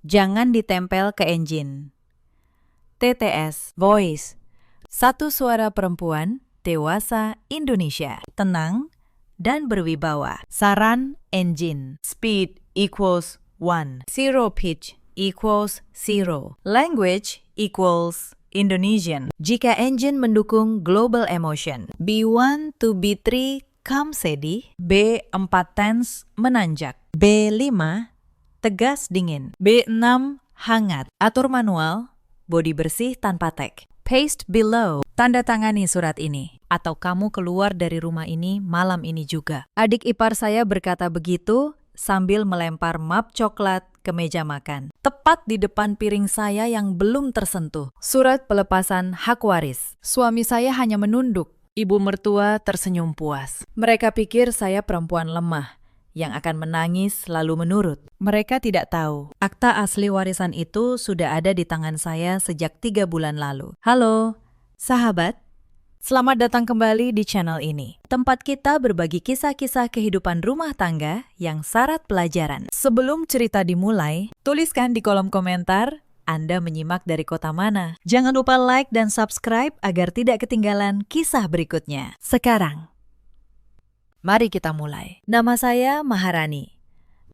Jangan ditempel ke engine. TTS, Voice. Satu suara perempuan, dewasa Indonesia. Tenang dan berwibawa. Saran engine. Speed equals 1. Zero pitch equals 0. Language equals Indonesian. Jika engine mendukung global emotion. B1 to B3 calm steady. B4 tense menanjak. B5 tegas dingin. B6 hangat. Atur manual, bodi bersih tanpa tag. Paste below. Tanda tangani surat ini. Atau kamu keluar dari rumah ini malam ini juga. Adik ipar saya berkata begitu sambil melempar map coklat ke meja makan. Tepat di depan piring saya yang belum tersentuh. Surat pelepasan hak waris. Suami saya hanya menunduk. Ibu mertua tersenyum puas. Mereka pikir saya perempuan lemah yang akan menangis lalu menurut. Mereka tidak tahu, akta asli warisan itu sudah ada di tangan saya sejak 3 bulan lalu. Halo, sahabat. Selamat datang kembali di channel ini. Tempat kita berbagi kisah-kisah kehidupan rumah tangga yang syarat pelajaran. Sebelum cerita dimulai, tuliskan di kolom komentar Anda menyimak dari kota mana. Jangan lupa like dan subscribe agar tidak ketinggalan kisah berikutnya. Sekarang, mari kita mulai. Nama saya Maharani.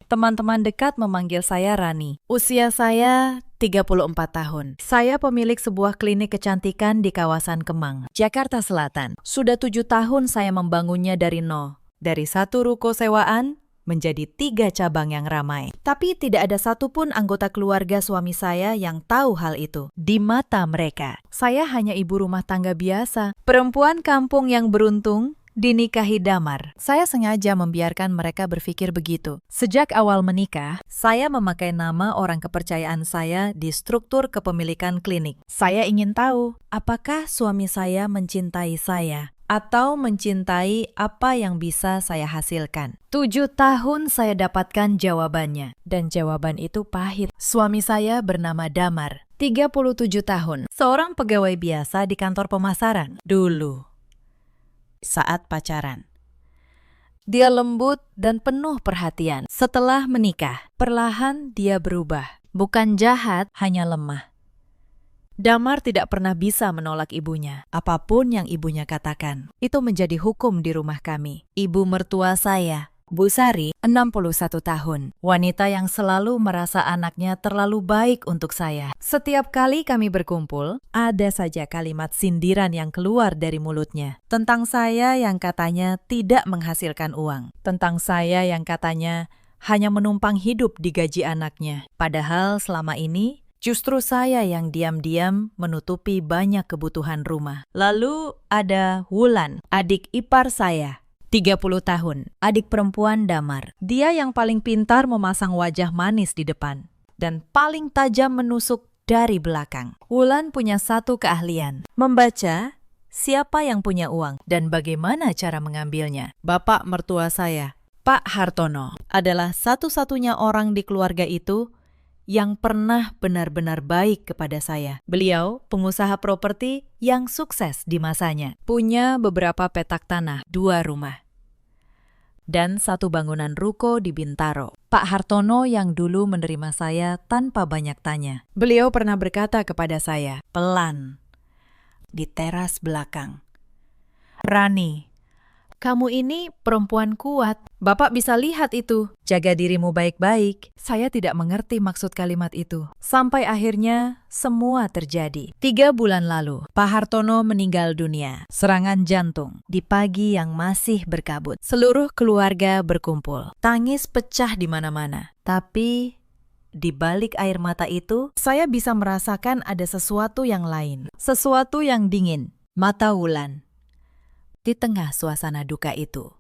Teman-teman dekat memanggil saya Rani. Usia saya 34 tahun. Saya pemilik sebuah klinik kecantikan di kawasan Kemang, Jakarta Selatan. Sudah 7 tahun saya membangunnya dari nol. Dari satu ruko sewaan menjadi 3 cabang yang ramai. Tapi tidak ada satupun anggota keluarga suami saya yang tahu hal itu. Di mata mereka, saya hanya ibu rumah tangga biasa. Perempuan kampung yang beruntung dinikahi damar. Saya sengaja membiarkan mereka berpikir begitu. Sejak awal menikah, saya memakai nama orang kepercayaan saya di struktur kepemilikan klinik. Saya ingin tahu, apakah suami saya mencintai saya atau mencintai apa yang bisa saya hasilkan. 7 tahun saya dapatkan jawabannya, dan jawaban itu pahit. Suami saya bernama Damar, 37 tahun, seorang pegawai biasa di kantor pemasaran. Dulu, saat pacaran, dia lembut dan penuh perhatian. Setelah menikah, perlahan dia berubah. Bukan jahat, hanya lemah. Damar tidak pernah bisa menolak ibunya. Apapun yang ibunya katakan, itu menjadi hukum di rumah kami. Ibu mertua saya, Bu Sari, 61 tahun. Wanita yang selalu merasa anaknya terlalu baik untuk saya. Setiap kali kami berkumpul, ada saja kalimat sindiran yang keluar dari mulutnya. Tentang saya yang katanya tidak menghasilkan uang. Tentang saya yang katanya hanya menumpang hidup di gaji anaknya. Padahal selama ini, justru saya yang diam-diam menutupi banyak kebutuhan rumah. Lalu ada Wulan, adik ipar saya. 30 tahun, adik perempuan Damar. Dia yang paling pintar memasang wajah manis di depan dan paling tajam menusuk dari belakang. Wulan punya satu keahlian, membaca siapa yang punya uang dan bagaimana cara mengambilnya. Bapak mertua saya, Pak Hartono, adalah satu-satunya orang di keluarga itu yang pernah benar-benar baik kepada saya. Beliau pengusaha properti yang sukses di masanya. Punya beberapa petak tanah, 2 rumah, dan 1 bangunan ruko di Bintaro. Pak Hartono yang dulu menerima saya tanpa banyak tanya. Beliau pernah berkata kepada saya, pelan, di teras belakang, "Rani, kamu ini perempuan kuat. Bapak bisa lihat itu. Jaga dirimu baik-baik." Saya tidak mengerti maksud kalimat itu. Sampai akhirnya semua terjadi. 3 bulan lalu, Pak Hartono meninggal dunia. Serangan jantung. Di pagi yang masih berkabut. Seluruh keluarga berkumpul. Tangis pecah di mana-mana. Tapi di balik air mata itu, saya bisa merasakan ada sesuatu yang lain. Sesuatu yang dingin. Mata Wulan di tengah suasana duka itu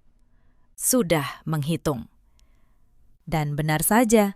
sudah menghitung. Dan benar saja,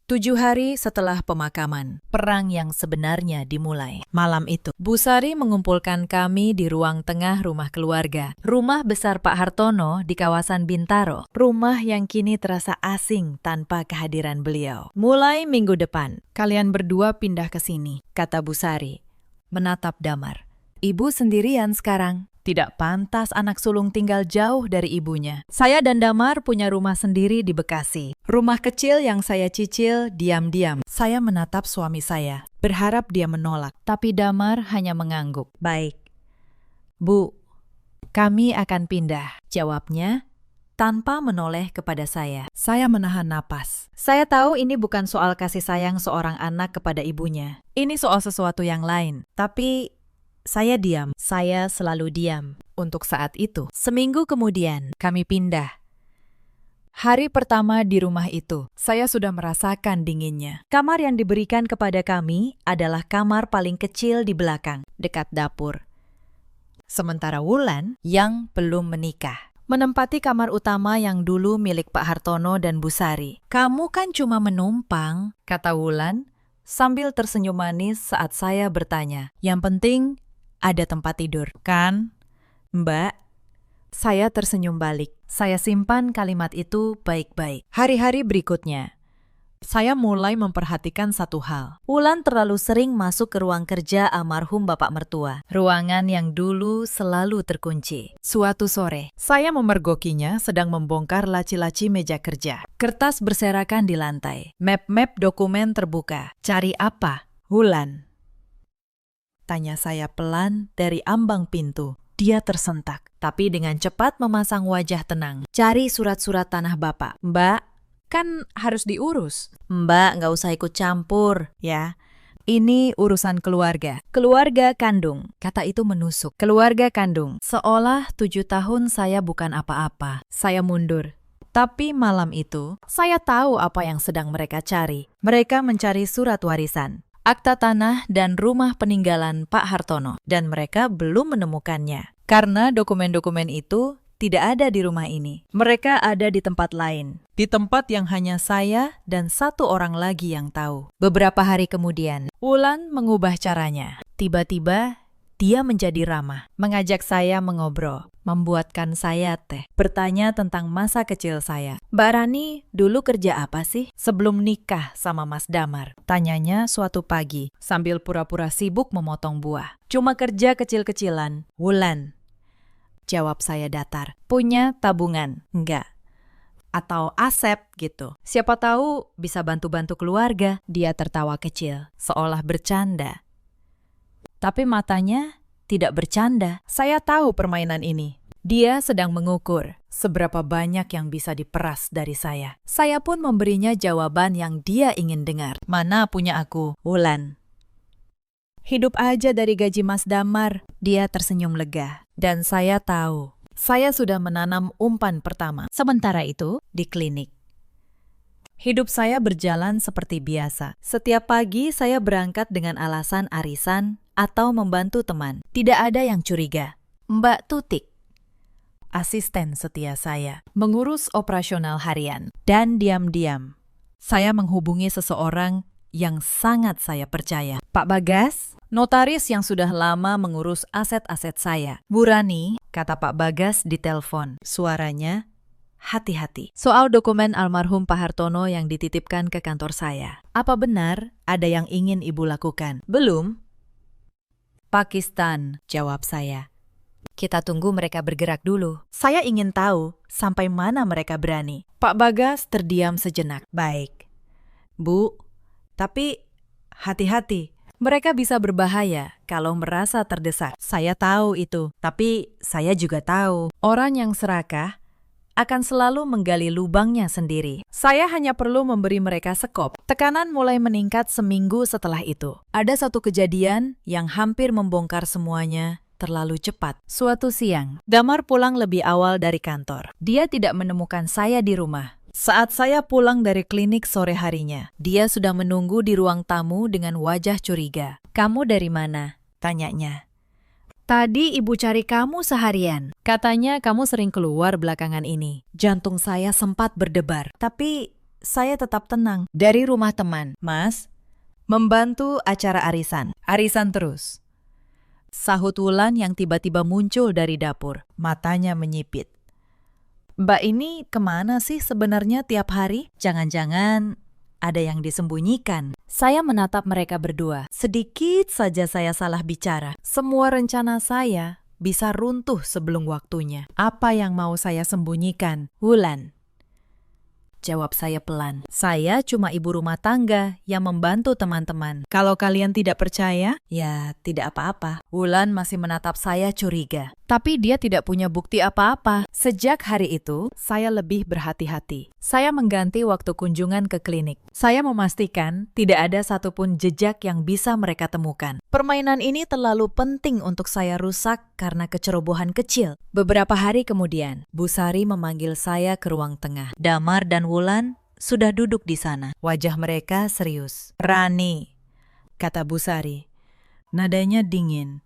7 hari setelah pemakaman, perang yang sebenarnya dimulai. Malam itu, Bu Sari mengumpulkan kami di ruang tengah rumah keluarga. Rumah besar Pak Hartono di kawasan Bintaro. Rumah yang kini terasa asing tanpa kehadiran beliau. Mulai minggu depan, kalian berdua pindah ke sini, kata Bu Sari, menatap Damar. Ibu sendirian sekarang. Tidak pantas anak sulung tinggal jauh dari ibunya. Saya dan Damar punya rumah sendiri di Bekasi. Rumah kecil yang saya cicil diam-diam. Saya menatap suami saya, berharap dia menolak. Tapi Damar hanya mengangguk. Baik. Bu, kami akan pindah, jawabnya tanpa menoleh kepada saya. Saya menahan napas. Saya tahu ini bukan soal kasih sayang seorang anak kepada ibunya. Ini soal sesuatu yang lain. Tapi saya diam. Saya selalu diam. Untuk saat itu. Seminggu kemudian, kami pindah. Hari pertama di rumah itu, saya sudah merasakan dinginnya. Kamar yang diberikan kepada kami adalah kamar paling kecil di belakang, dekat dapur. Sementara Wulan yang belum menikah menempati kamar utama yang dulu milik Pak Hartono dan Bu Sari. Kamu kan cuma menumpang, kata Wulan sambil tersenyum manis saat saya bertanya. Yang penting ada tempat tidur, kan? Mbak, saya tersenyum balik. Saya simpan kalimat itu baik-baik. Hari-hari berikutnya, saya mulai memperhatikan satu hal. Wulan terlalu sering masuk ke ruang kerja almarhum bapak mertua. Ruangan yang dulu selalu terkunci. Suatu sore, saya memergokinya sedang membongkar laci-laci meja kerja. Kertas berserakan di lantai. Map-map dokumen terbuka. Cari apa? Wulan. Tanya saya pelan dari ambang pintu. Dia tersentak, tapi dengan cepat memasang wajah tenang. Cari surat-surat tanah bapak. Mbak, kan harus diurus. Mbak, nggak usah ikut campur, ya. Ini urusan keluarga. Keluarga kandung, kata itu menusuk. Keluarga kandung. Seolah 7 tahun saya bukan apa-apa. Saya mundur. Tapi malam itu, saya tahu apa yang sedang mereka cari. Mereka mencari surat warisan, akta tanah dan rumah peninggalan Pak Hartono. Dan mereka belum menemukannya. Karena dokumen-dokumen itu tidak ada di rumah ini. Mereka ada di tempat lain. Di tempat yang hanya saya dan satu orang lagi yang tahu. Beberapa hari kemudian, Wulan mengubah caranya. Tiba-tiba, dia menjadi ramah. Mengajak saya mengobrol. Membuatkan saya teh. Bertanya tentang masa kecil saya. Mbak Rani, dulu kerja apa sih sebelum nikah sama Mas Damar? Tanyanya suatu pagi, sambil pura-pura sibuk memotong buah. Cuma kerja kecil-kecilan. Wulan, jawab saya datar. Punya tabungan? Enggak. Atau aset gitu. Siapa tahu bisa bantu-bantu keluarga. Dia tertawa kecil, seolah bercanda. Tapi matanya tidak bercanda. Saya tahu permainan ini. Dia sedang mengukur seberapa banyak yang bisa diperas dari saya. Saya pun memberinya jawaban yang dia ingin dengar. Mana punya aku, Wulan? Hidup aja dari gaji Mas Damar. Dia tersenyum lega. Dan saya tahu, saya sudah menanam umpan pertama. Sementara itu, di klinik. Hidup saya berjalan seperti biasa. Setiap pagi saya berangkat dengan alasan arisan atau membantu teman. Tidak ada yang curiga. Mbak Tutik, asisten setia saya, mengurus operasional harian. Dan diam-diam, saya menghubungi seseorang yang sangat saya percaya. Pak Bagas, notaris yang sudah lama mengurus aset-aset saya. Bu Rani, kata Pak Bagas di telepon. Suaranya hati-hati. Soal dokumen almarhum Pak Hartono yang dititipkan ke kantor saya. Apa benar ada yang ingin Ibu lakukan? Belum. Pakistan, jawab saya. Kita tunggu mereka bergerak dulu. Saya ingin tahu sampai mana mereka berani. Pak Bagas terdiam sejenak. Baik. Bu, tapi hati-hati. Mereka bisa berbahaya kalau merasa terdesak. Saya tahu itu, tapi saya juga tahu orang yang serakah akan selalu menggali lubangnya sendiri. Saya hanya perlu memberi mereka sekop. Tekanan mulai meningkat seminggu setelah itu. Ada satu kejadian yang hampir membongkar semuanya terlalu cepat. Suatu siang, Damar pulang lebih awal dari kantor. Dia tidak menemukan saya di rumah. Saat saya pulang dari klinik sore harinya, dia sudah menunggu di ruang tamu dengan wajah curiga. Kamu dari mana? Tanyanya. Tadi ibu cari kamu seharian. Katanya kamu sering keluar belakangan ini. Jantung saya sempat berdebar. Tapi saya tetap tenang. Dari rumah teman, Mas. Membantu acara arisan. Arisan terus. Sahut Wulan yang tiba-tiba muncul dari dapur. Matanya menyipit. Mbak ini kemana sih sebenarnya tiap hari? Jangan-jangan ada yang disembunyikan. Saya menatap mereka berdua. Sedikit saja saya salah bicara. Semua rencana saya bisa runtuh sebelum waktunya. Apa yang mau saya sembunyikan, Wulan? Jawab saya pelan. Saya cuma ibu rumah tangga yang membantu teman-teman. Kalau kalian tidak percaya, ya tidak apa-apa. Wulan masih menatap saya curiga. Tapi dia tidak punya bukti apa-apa. Sejak hari itu, saya lebih berhati-hati. Saya mengganti waktu kunjungan ke klinik. Saya memastikan tidak ada satupun jejak yang bisa mereka temukan. Permainan ini terlalu penting untuk saya rusak karena kecerobohan kecil. Beberapa hari kemudian, Bu Sari memanggil saya ke ruang tengah. Damar dan Wulan sudah duduk di sana. Wajah mereka serius. Rani, kata Bu Sari. Nadanya dingin.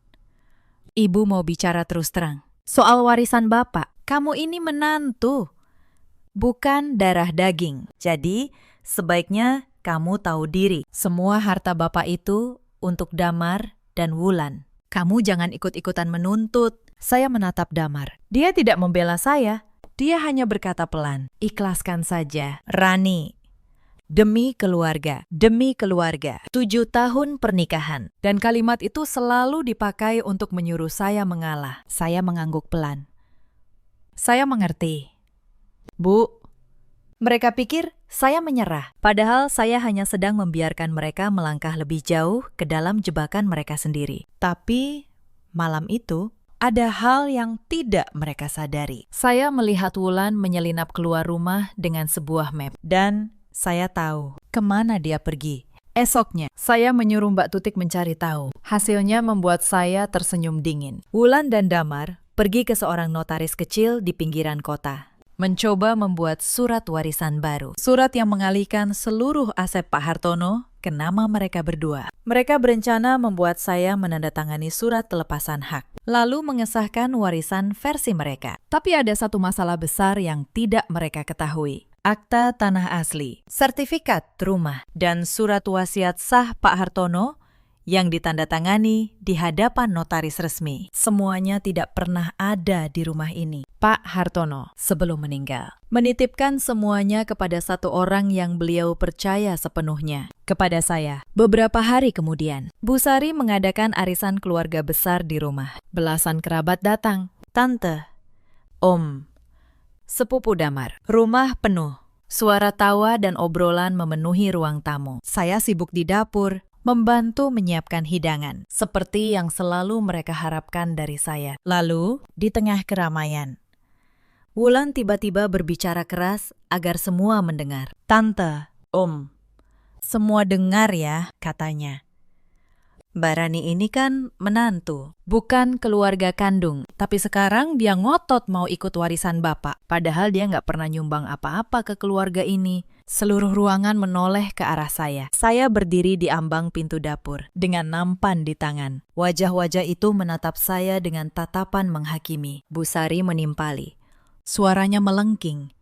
Ibu mau bicara terus terang. Soal warisan Bapak, kamu ini menantu, bukan darah daging. Jadi, sebaiknya kamu tahu diri. Semua harta Bapak itu untuk Damar dan Wulan. Kamu jangan ikut-ikutan menuntut. Saya menatap Damar. Dia tidak membela saya. Dia hanya berkata pelan, ikhlaskan saja. Rani, demi keluarga, 7 tahun pernikahan. Dan kalimat itu selalu dipakai untuk menyuruh saya mengalah. Saya mengangguk pelan. Saya mengerti. Bu, mereka pikir saya menyerah. Padahal saya hanya sedang membiarkan mereka melangkah lebih jauh ke dalam jebakan mereka sendiri. Tapi malam itu, ada hal yang tidak mereka sadari. Saya melihat Wulan menyelinap keluar rumah dengan sebuah map. Dan saya tahu kemana dia pergi. Esoknya, saya menyuruh Mbak Tutik mencari tahu. Hasilnya membuat saya tersenyum dingin. Wulan dan Damar pergi ke seorang notaris kecil di pinggiran kota. Mencoba membuat surat warisan baru. Surat yang mengalihkan seluruh aset Pak Hartono ke nama mereka berdua. Mereka berencana membuat saya menandatangani surat pelepasan hak, lalu mengesahkan warisan versi mereka. Tapi ada satu masalah besar yang tidak mereka ketahui. Akta tanah asli, sertifikat rumah, dan surat wasiat sah Pak Hartono yang ditandatangani di hadapan notaris resmi. Semuanya tidak pernah ada di rumah ini. Pak Hartono sebelum meninggal menitipkan semuanya kepada satu orang yang beliau percaya sepenuhnya, kepada saya. Beberapa hari kemudian, Bu Sari mengadakan arisan keluarga besar di rumah. Belasan kerabat datang. Tante, Om, sepupu Damar. Rumah penuh. Suara tawa dan obrolan memenuhi ruang tamu. Saya sibuk di dapur, membantu menyiapkan hidangan, seperti yang selalu mereka harapkan dari saya. Lalu, di tengah keramaian, Wulan tiba-tiba berbicara keras agar semua mendengar. Tante, Om, semua dengar ya, katanya. Mbak Rani ini kan menantu, bukan keluarga kandung. Tapi sekarang dia ngotot mau ikut warisan Bapak. Padahal dia nggak pernah nyumbang apa-apa ke keluarga ini. Seluruh ruangan menoleh ke arah saya. Saya berdiri di ambang pintu dapur, dengan nampan di tangan. Wajah-wajah itu menatap saya dengan tatapan menghakimi. Bu Sari menimpali. Suaranya melengking.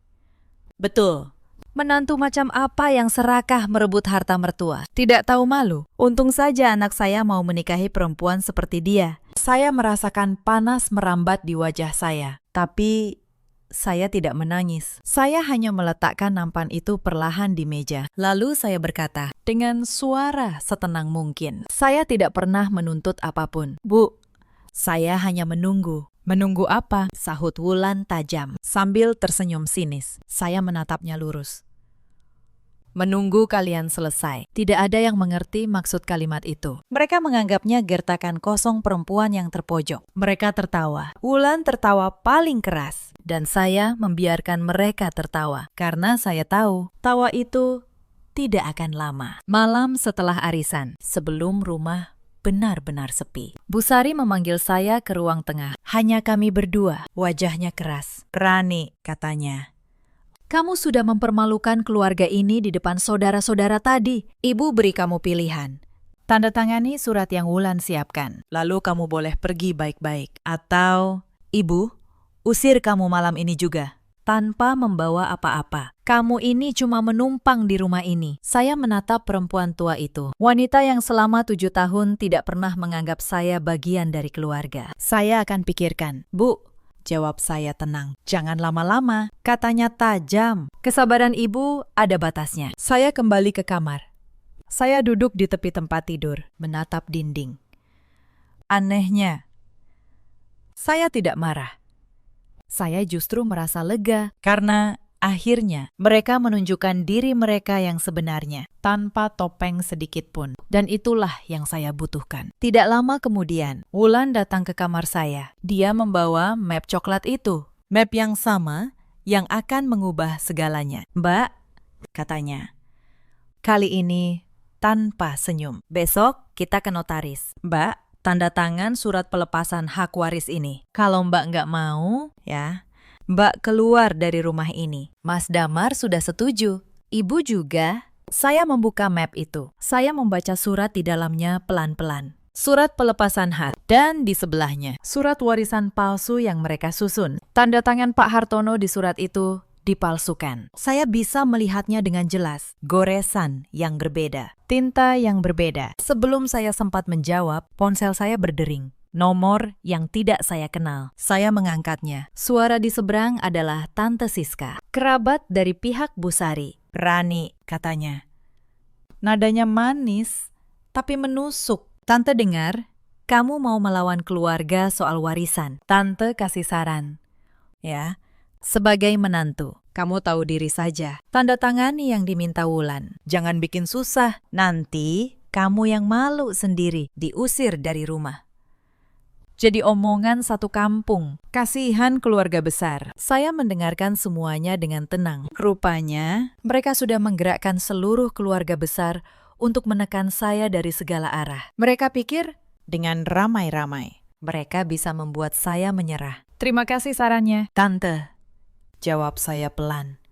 Betul. Menantu macam apa yang serakah merebut harta mertua? Tidak tahu malu. Untung saja anak saya mau menikahi perempuan seperti dia. Saya merasakan panas merambat di wajah saya. Tapi saya tidak menangis. Saya hanya meletakkan nampan itu perlahan di meja. Lalu saya berkata dengan suara setenang mungkin. Saya tidak pernah menuntut apapun. Bu, saya hanya menunggu. Menunggu apa? Sahut Wulan tajam, sambil tersenyum sinis. Saya menatapnya lurus. Menunggu kalian selesai. Tidak ada yang mengerti maksud kalimat itu. Mereka menganggapnya gertakan kosong perempuan yang terpojok. Mereka tertawa. Wulan tertawa paling keras. Dan saya membiarkan mereka tertawa. Karena saya tahu, tawa itu tidak akan lama. Malam setelah arisan, sebelum rumah benar-benar sepi. Bu Sari memanggil saya ke ruang tengah. Hanya kami berdua. Wajahnya keras. Rani, katanya. Kamu sudah mempermalukan keluarga ini di depan saudara-saudara tadi. Ibu beri kamu pilihan. Tanda tangani surat yang Wulan siapkan. Lalu kamu boleh pergi baik-baik. Atau, Ibu, usir kamu malam ini juga. Tanpa membawa apa-apa. Kamu ini cuma menumpang di rumah ini. Saya menatap perempuan tua itu. Wanita yang selama 7 tahun tidak pernah menganggap saya bagian dari keluarga. Saya akan pikirkan. Bu, jawab saya tenang. Jangan lama-lama. Katanya tajam. Kesabaran ibu ada batasnya. Saya kembali ke kamar. Saya duduk di tepi tempat tidur, menatap dinding. Anehnya, Saya tidak marah. Saya justru merasa lega karena akhirnya mereka menunjukkan diri mereka yang sebenarnya tanpa topeng sedikit pun. Dan itulah yang saya butuhkan. Tidak lama kemudian, Wulan datang ke kamar saya. Dia membawa map coklat itu. Map yang sama yang akan mengubah segalanya. Mbak, katanya, kali ini tanpa senyum. Besok kita ke notaris. Mbak, tanda tangan surat pelepasan hak waris ini. Kalau Mbak nggak mau, ya, Mbak keluar dari rumah ini. Mas Damar sudah setuju. Ibu juga. Saya membuka map itu. Saya membaca surat di dalamnya pelan-pelan. Surat pelepasan hak. Dan di sebelahnya, surat warisan palsu yang mereka susun. Tanda tangan Pak Hartono di surat itu dipalsukan. Saya bisa melihatnya dengan jelas. Goresan yang berbeda. Tinta yang berbeda. Sebelum saya sempat menjawab, ponsel saya berdering. Nomor yang tidak saya kenal. Saya mengangkatnya. Suara di seberang adalah Tante Siska, kerabat dari pihak Bu Sari. Rani, katanya. Nadanya manis, tapi menusuk. Tante dengar, kamu mau melawan keluarga soal warisan. Tante kasih saran. Ya, sebagai menantu, kamu tahu diri saja. Tanda tangani yang diminta Wulan. Jangan bikin susah. Nanti kamu yang malu sendiri diusir dari rumah. Jadi omongan satu kampung. Kasihan keluarga besar. Saya mendengarkan semuanya dengan tenang. Rupanya, mereka sudah menggerakkan seluruh keluarga besar untuk menekan saya dari segala arah. Mereka pikir dengan ramai-ramai mereka bisa membuat saya menyerah. Terima kasih sarannya, Tante. Jawab saya pelan.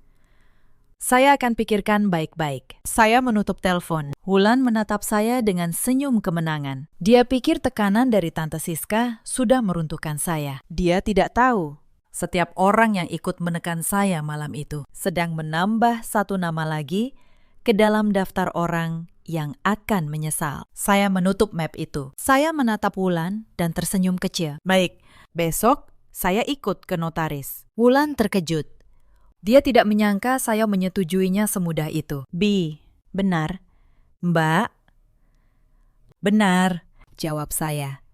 Saya akan pikirkan baik-baik. Saya menutup telepon. Wulan menatap saya dengan senyum kemenangan. Dia pikir tekanan dari Tante Siska sudah meruntuhkan saya. Dia tidak tahu. Setiap orang yang ikut menekan saya malam itu sedang menambah satu nama lagi ke dalam daftar orang yang akan menyesal. Saya menutup map itu. Saya menatap Wulan dan tersenyum kecil. Baik, besok saya ikut ke notaris. Wulan terkejut. Dia tidak menyangka saya menyetujuinya semudah itu. Benar. Mbak? Benar, jawab saya.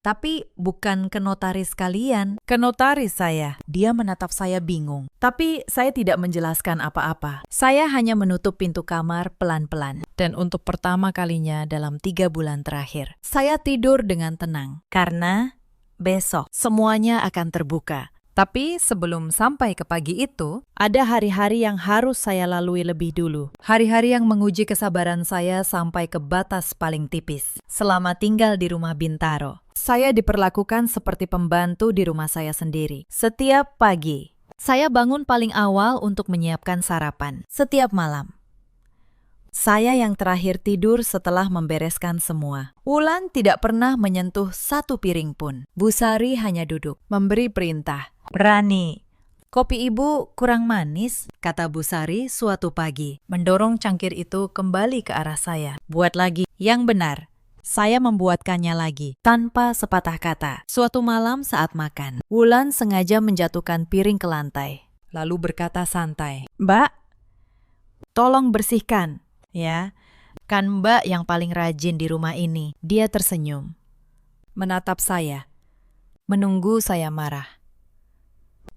Tapi bukan ke notaris kalian, ke notaris saya. Dia menatap saya bingung. Tapi saya tidak menjelaskan apa-apa. Saya hanya menutup pintu kamar pelan-pelan. Dan untuk pertama kalinya dalam 3 bulan terakhir, saya tidur dengan tenang. Karena besok semuanya akan terbuka. Tapi sebelum sampai ke pagi itu, ada hari-hari yang harus saya lalui lebih dulu. Hari-hari yang menguji kesabaran saya sampai ke batas paling tipis. Selama tinggal di rumah Bintaro, saya diperlakukan seperti pembantu di rumah saya sendiri. Setiap pagi, saya bangun paling awal untuk menyiapkan sarapan. Setiap malam, saya yang terakhir tidur setelah membereskan semua. Wulan tidak pernah menyentuh satu piring pun. Bu Sari hanya duduk, memberi perintah. Rani, kopi ibu kurang manis, kata Bu Sari suatu pagi, mendorong cangkir itu kembali ke arah saya. Buat lagi, yang benar. Saya membuatkannya lagi, tanpa sepatah kata. Suatu malam saat makan, Wulan sengaja menjatuhkan piring ke lantai, lalu berkata santai, Mbak, tolong bersihkan. Ya, kan Mbak yang paling rajin di rumah ini. Dia tersenyum, menatap saya, menunggu saya marah.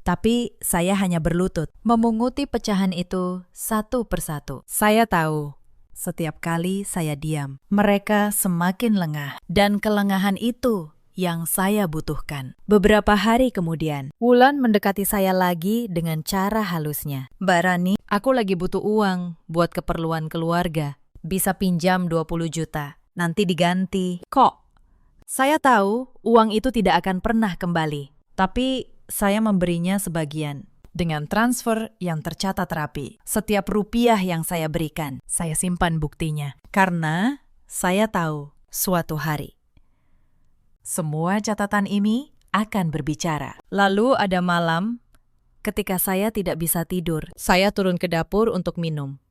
Tapi saya hanya berlutut, memunguti pecahan itu satu persatu. Saya tahu, setiap kali saya diam, mereka semakin lengah. Dan kelengahan itu yang saya butuhkan. Beberapa hari kemudian, Wulan mendekati saya lagi dengan cara halusnya. Mbak Rani, aku lagi butuh uang buat keperluan keluarga. Bisa pinjam 20 juta, nanti diganti. Kok? Saya tahu uang itu tidak akan pernah kembali. Tapi saya memberinya sebagian dengan transfer yang tercatat rapi. Setiap rupiah yang saya berikan, saya simpan buktinya. Karena saya tahu suatu hari semua catatan ini akan berbicara. Lalu ada malam ketika saya tidak bisa tidur. Saya turun ke dapur untuk minum.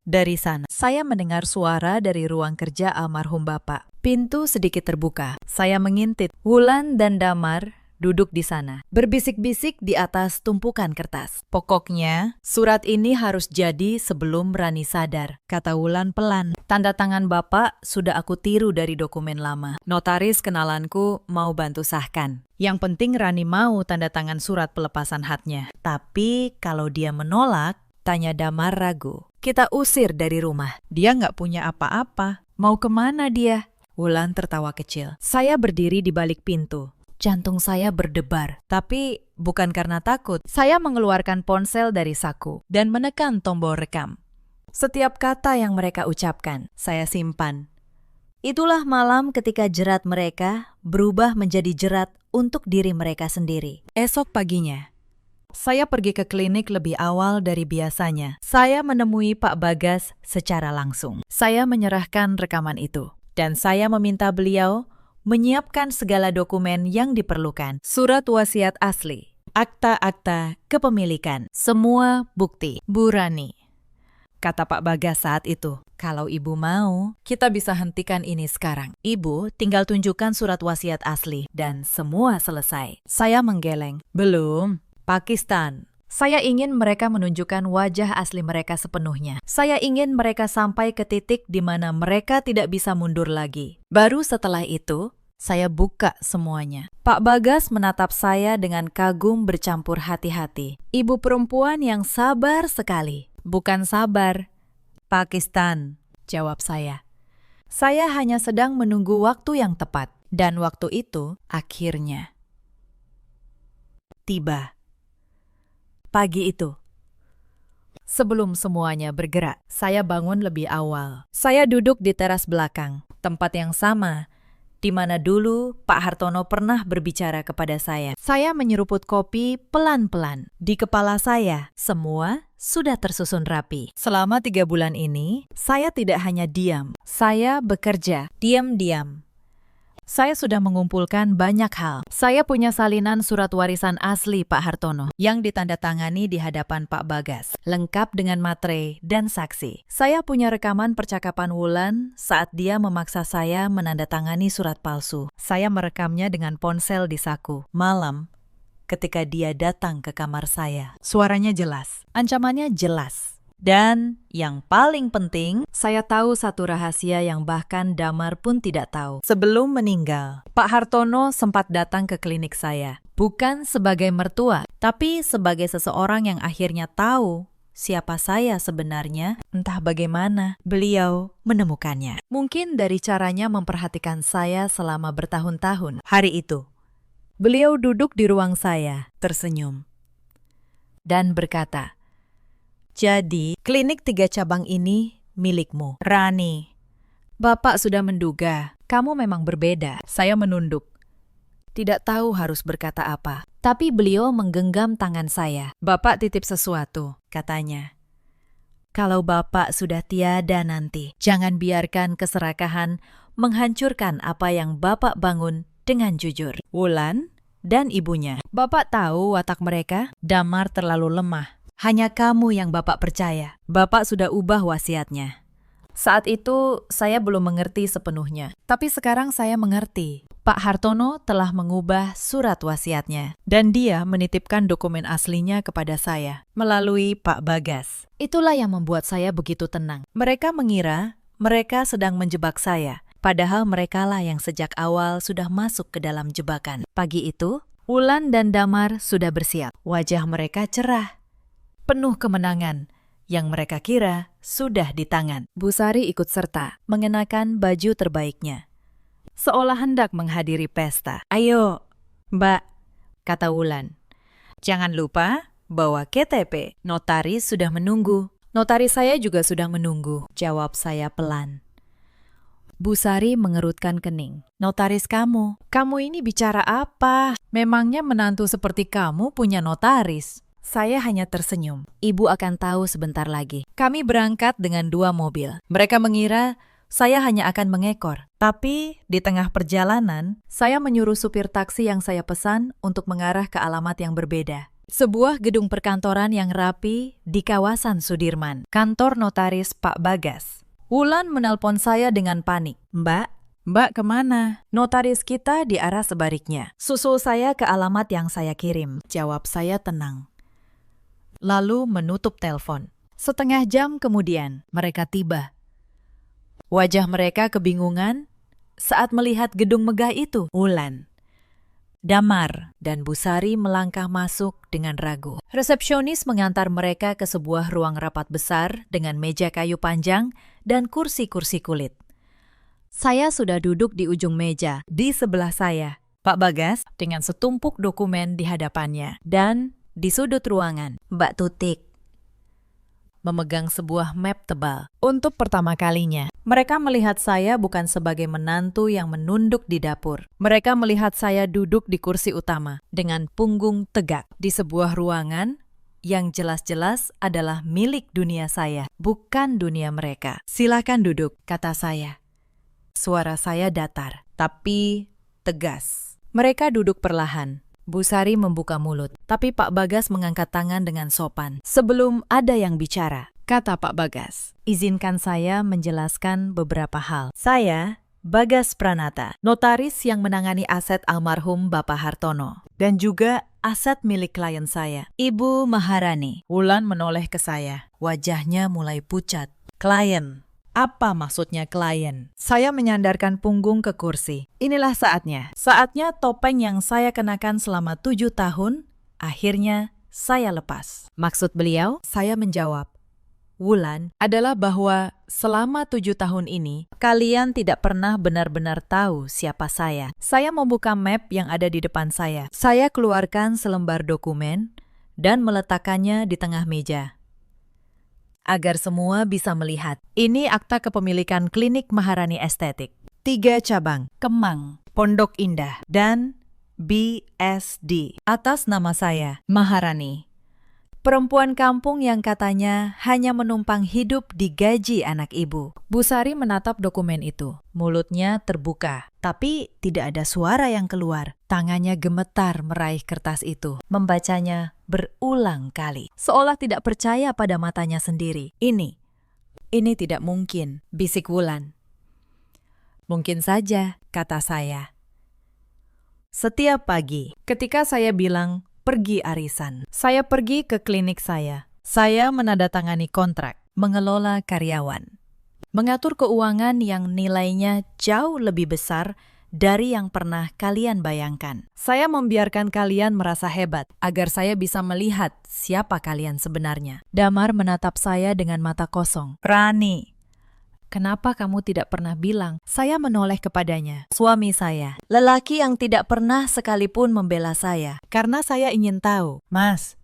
Dari sana, saya mendengar suara dari ruang kerja almarhum Bapak. Pintu sedikit terbuka. Saya mengintip. Wulan dan Damar duduk di sana, berbisik-bisik di atas tumpukan kertas. Pokoknya, surat ini harus jadi sebelum Rani sadar, kata Wulan pelan. Tanda tangan Bapak sudah aku tiru dari dokumen lama. Notaris kenalanku mau bantu sahkan. Yang penting Rani mau tanda tangan surat pelepasan haknya. Tapi kalau dia menolak, tanya Damar ragu. Kita usir dari rumah. Dia nggak punya apa-apa. Mau kemana dia? Wulan tertawa kecil. Saya berdiri di balik pintu. Jantung saya berdebar, tapi bukan karena takut. Saya mengeluarkan ponsel dari saku dan menekan tombol rekam. Setiap kata yang mereka ucapkan, saya simpan. Itulah malam ketika jerat mereka berubah menjadi jerat untuk diri mereka sendiri. Esok paginya, saya pergi ke klinik lebih awal dari biasanya. Saya menemui Pak Bagas secara langsung. Saya menyerahkan rekaman itu, dan saya meminta beliau menyiapkan segala dokumen yang diperlukan. Surat wasiat asli, akta-akta kepemilikan, semua bukti. Bu Rani, kata Pak Bagas saat itu, kalau Ibu mau, kita bisa hentikan ini sekarang. Ibu tinggal tunjukkan surat wasiat asli dan semua selesai. Saya menggeleng. Belum, Pakistan. Saya ingin mereka menunjukkan wajah asli mereka sepenuhnya. Saya ingin mereka sampai ke titik di mana mereka tidak bisa mundur lagi. Baru setelah itu, saya buka semuanya. Pak Bagas menatap saya dengan kagum bercampur hati-hati. Ibu perempuan yang sabar sekali. Bukan sabar, Pakistan, jawab saya. Saya hanya sedang menunggu waktu yang tepat. Dan waktu itu, akhirnya tiba. Pagi itu, sebelum semuanya bergerak, saya bangun lebih awal. Saya duduk di teras belakang, tempat yang sama di mana dulu Pak Hartono pernah berbicara kepada saya. Saya menyeruput kopi pelan-pelan. Di kepala saya, semua sudah tersusun rapi. Selama 3 bulan ini, saya tidak hanya diam. Saya bekerja, diam-diam. Saya sudah mengumpulkan banyak hal. Saya punya salinan surat warisan asli Pak Hartono yang ditandatangani di hadapan Pak Bagas, lengkap dengan materai dan saksi. Saya punya rekaman percakapan Wulan saat dia memaksa saya menandatangani surat palsu. Saya merekamnya dengan ponsel di saku. Malam, ketika dia datang ke kamar saya. Suaranya jelas, ancamannya jelas. Dan yang paling penting, saya tahu satu rahasia yang bahkan Damar pun tidak tahu. Sebelum meninggal, Pak Hartono sempat datang ke klinik saya. Bukan sebagai mertua, tapi sebagai seseorang yang akhirnya tahu siapa saya sebenarnya. Entah bagaimana, beliau menemukannya. Mungkin dari caranya memperhatikan saya selama bertahun-tahun. Hari itu, beliau duduk di ruang saya, tersenyum, dan berkata, jadi, klinik 3 cabang ini milikmu. Rani, Bapak sudah menduga, kamu memang berbeda. Saya menunduk. Tidak tahu harus berkata apa. Tapi beliau menggenggam tangan saya. Bapak titip sesuatu, katanya. Kalau Bapak sudah tiada nanti, jangan biarkan keserakahan menghancurkan apa yang Bapak bangun dengan jujur. Wulan dan ibunya. Bapak tahu watak mereka? Damar terlalu lemah. Hanya kamu yang Bapak percaya. Bapak sudah ubah wasiatnya. Saat itu saya belum mengerti sepenuhnya. Tapi sekarang saya mengerti. Pak Hartono telah mengubah surat wasiatnya. Dan dia menitipkan dokumen aslinya kepada saya melalui Pak Bagas. Itulah yang membuat saya begitu tenang. Mereka mengira mereka sedang menjebak saya. Padahal merekalah yang sejak awal sudah masuk ke dalam jebakan. Pagi itu, Wulan dan Damar sudah bersiap. Wajah mereka cerah, penuh kemenangan yang mereka kira sudah di tangan. Bu Sari ikut serta, mengenakan baju terbaiknya, seolah hendak menghadiri pesta. Ayo, Mbak, kata Wulan. Jangan lupa bawa KTP. Notaris sudah menunggu. Notaris saya juga sudah menunggu, jawab saya pelan. Bu Sari mengerutkan kening. Notaris kamu ini bicara apa? Memangnya menantu seperti kamu punya notaris? Saya hanya tersenyum. Ibu akan tahu sebentar lagi. Kami berangkat dengan 2 mobil. Mereka mengira saya hanya akan mengekor. Tapi di tengah perjalanan, saya menyuruh supir taksi yang saya pesan untuk mengarah ke alamat yang berbeda. Sebuah gedung perkantoran yang rapi di kawasan Sudirman. Kantor notaris Pak Bagas. Wulan menelpon saya dengan panik. Mbak, Mbak kemana? Notaris kita di arah sebaliknya. Susul saya ke alamat yang saya kirim. Jawab saya tenang. Lalu menutup telepon. Setengah jam kemudian, mereka tiba. Wajah mereka kebingungan saat melihat gedung megah itu. Wulan, Damar, dan Bu Sari melangkah masuk dengan ragu. Resepsionis mengantar mereka ke sebuah ruang rapat besar dengan meja kayu panjang dan kursi-kursi kulit. Saya sudah duduk di ujung meja. Di sebelah saya, Pak Bagas dengan setumpuk dokumen di hadapannya. Dan di sudut ruangan, Mbak Tutik memegang sebuah map tebal. Untuk pertama kalinya, mereka melihat saya bukan sebagai menantu yang menunduk di dapur. Mereka melihat saya duduk di kursi utama dengan punggung tegak di sebuah ruangan yang jelas-jelas adalah milik dunia saya, bukan dunia mereka. Silakan duduk, kata saya. Suara saya datar, tapi tegas. Mereka duduk perlahan. Bu Sari membuka mulut, tapi Pak Bagas mengangkat tangan dengan sopan. Sebelum ada yang bicara, kata Pak Bagas, izinkan saya menjelaskan beberapa hal. Saya, Bagas Pranata, notaris yang menangani aset almarhum Bapak Hartono, dan juga aset milik klien saya, Ibu Maharani. Wulan menoleh ke saya, wajahnya mulai pucat. Klien. Apa maksudnya klien? Saya menyandarkan punggung ke kursi. Inilah saatnya. Saatnya topeng yang saya kenakan selama 7 tahun, akhirnya saya lepas. Maksud beliau, saya menjawab, Wulan, adalah bahwa selama 7 tahun ini, kalian tidak pernah benar-benar tahu siapa saya. Saya membuka map yang ada di depan saya. Saya keluarkan selembar dokumen dan meletakkannya di tengah meja, agar semua bisa melihat. Ini akta kepemilikan klinik Maharani Estetik. 3 cabang, Kemang, Pondok Indah, dan BSD. Atas nama saya, Maharani. Perempuan kampung yang katanya hanya menumpang hidup di gaji anak ibu. Bu Sari menatap dokumen itu. Mulutnya terbuka, tapi tidak ada suara yang keluar. Tangannya gemetar meraih kertas itu. Membacanya berulang kali, seolah tidak percaya pada matanya sendiri. Ini tidak mungkin, bisik Wulan. Mungkin saja, kata saya. Setiap pagi, ketika saya bilang pergi arisan, saya pergi ke klinik saya. Saya menandatangani kontrak, mengelola karyawan, mengatur keuangan yang nilainya jauh lebih besar dari yang pernah kalian bayangkan. Saya membiarkan kalian merasa hebat agar saya bisa melihat siapa kalian sebenarnya. Damar menatap saya dengan mata kosong. Rani, kenapa kamu tidak pernah bilang? Saya menoleh kepadanya. Suami saya, lelaki yang tidak pernah sekalipun membela saya. Karena saya ingin tahu, Mas,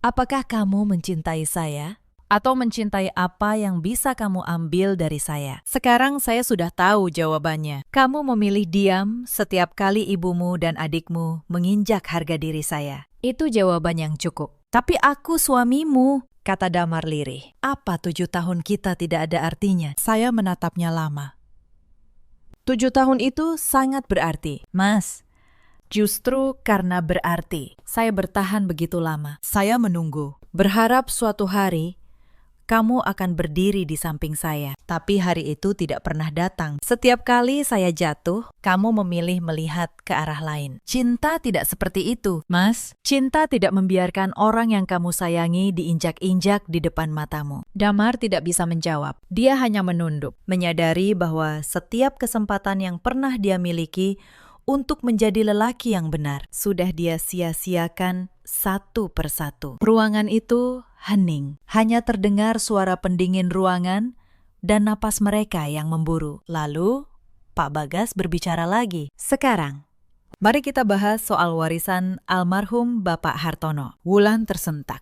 apakah kamu mencintai saya? Atau mencintai apa yang bisa kamu ambil dari saya? Sekarang saya sudah tahu jawabannya. Kamu memilih diam setiap kali ibumu dan adikmu menginjak harga diri saya. Itu jawaban yang cukup. Tapi aku suamimu, kata Damar lirih. Apa 7 tahun kita tidak ada artinya? Saya menatapnya lama. 7 tahun itu sangat berarti. Mas, justru karena berarti, saya bertahan begitu lama. Saya menunggu, berharap suatu hari kamu akan berdiri di samping saya. Tapi hari itu tidak pernah datang. Setiap kali saya jatuh, kamu memilih melihat ke arah lain. Cinta tidak seperti itu, Mas. Cinta tidak membiarkan orang yang kamu sayangi diinjak-injak di depan matamu. Damar tidak bisa menjawab. Dia hanya menunduk, menyadari bahwa setiap kesempatan yang pernah dia miliki untuk menjadi lelaki yang benar sudah dia sia-siakan satu persatu. Ruangan itu hening. Hanya terdengar suara pendingin ruangan dan napas mereka yang memburu. Lalu, Pak Bagas berbicara lagi. Sekarang, mari kita bahas soal warisan almarhum Bapak Hartono. Wulan tersentak.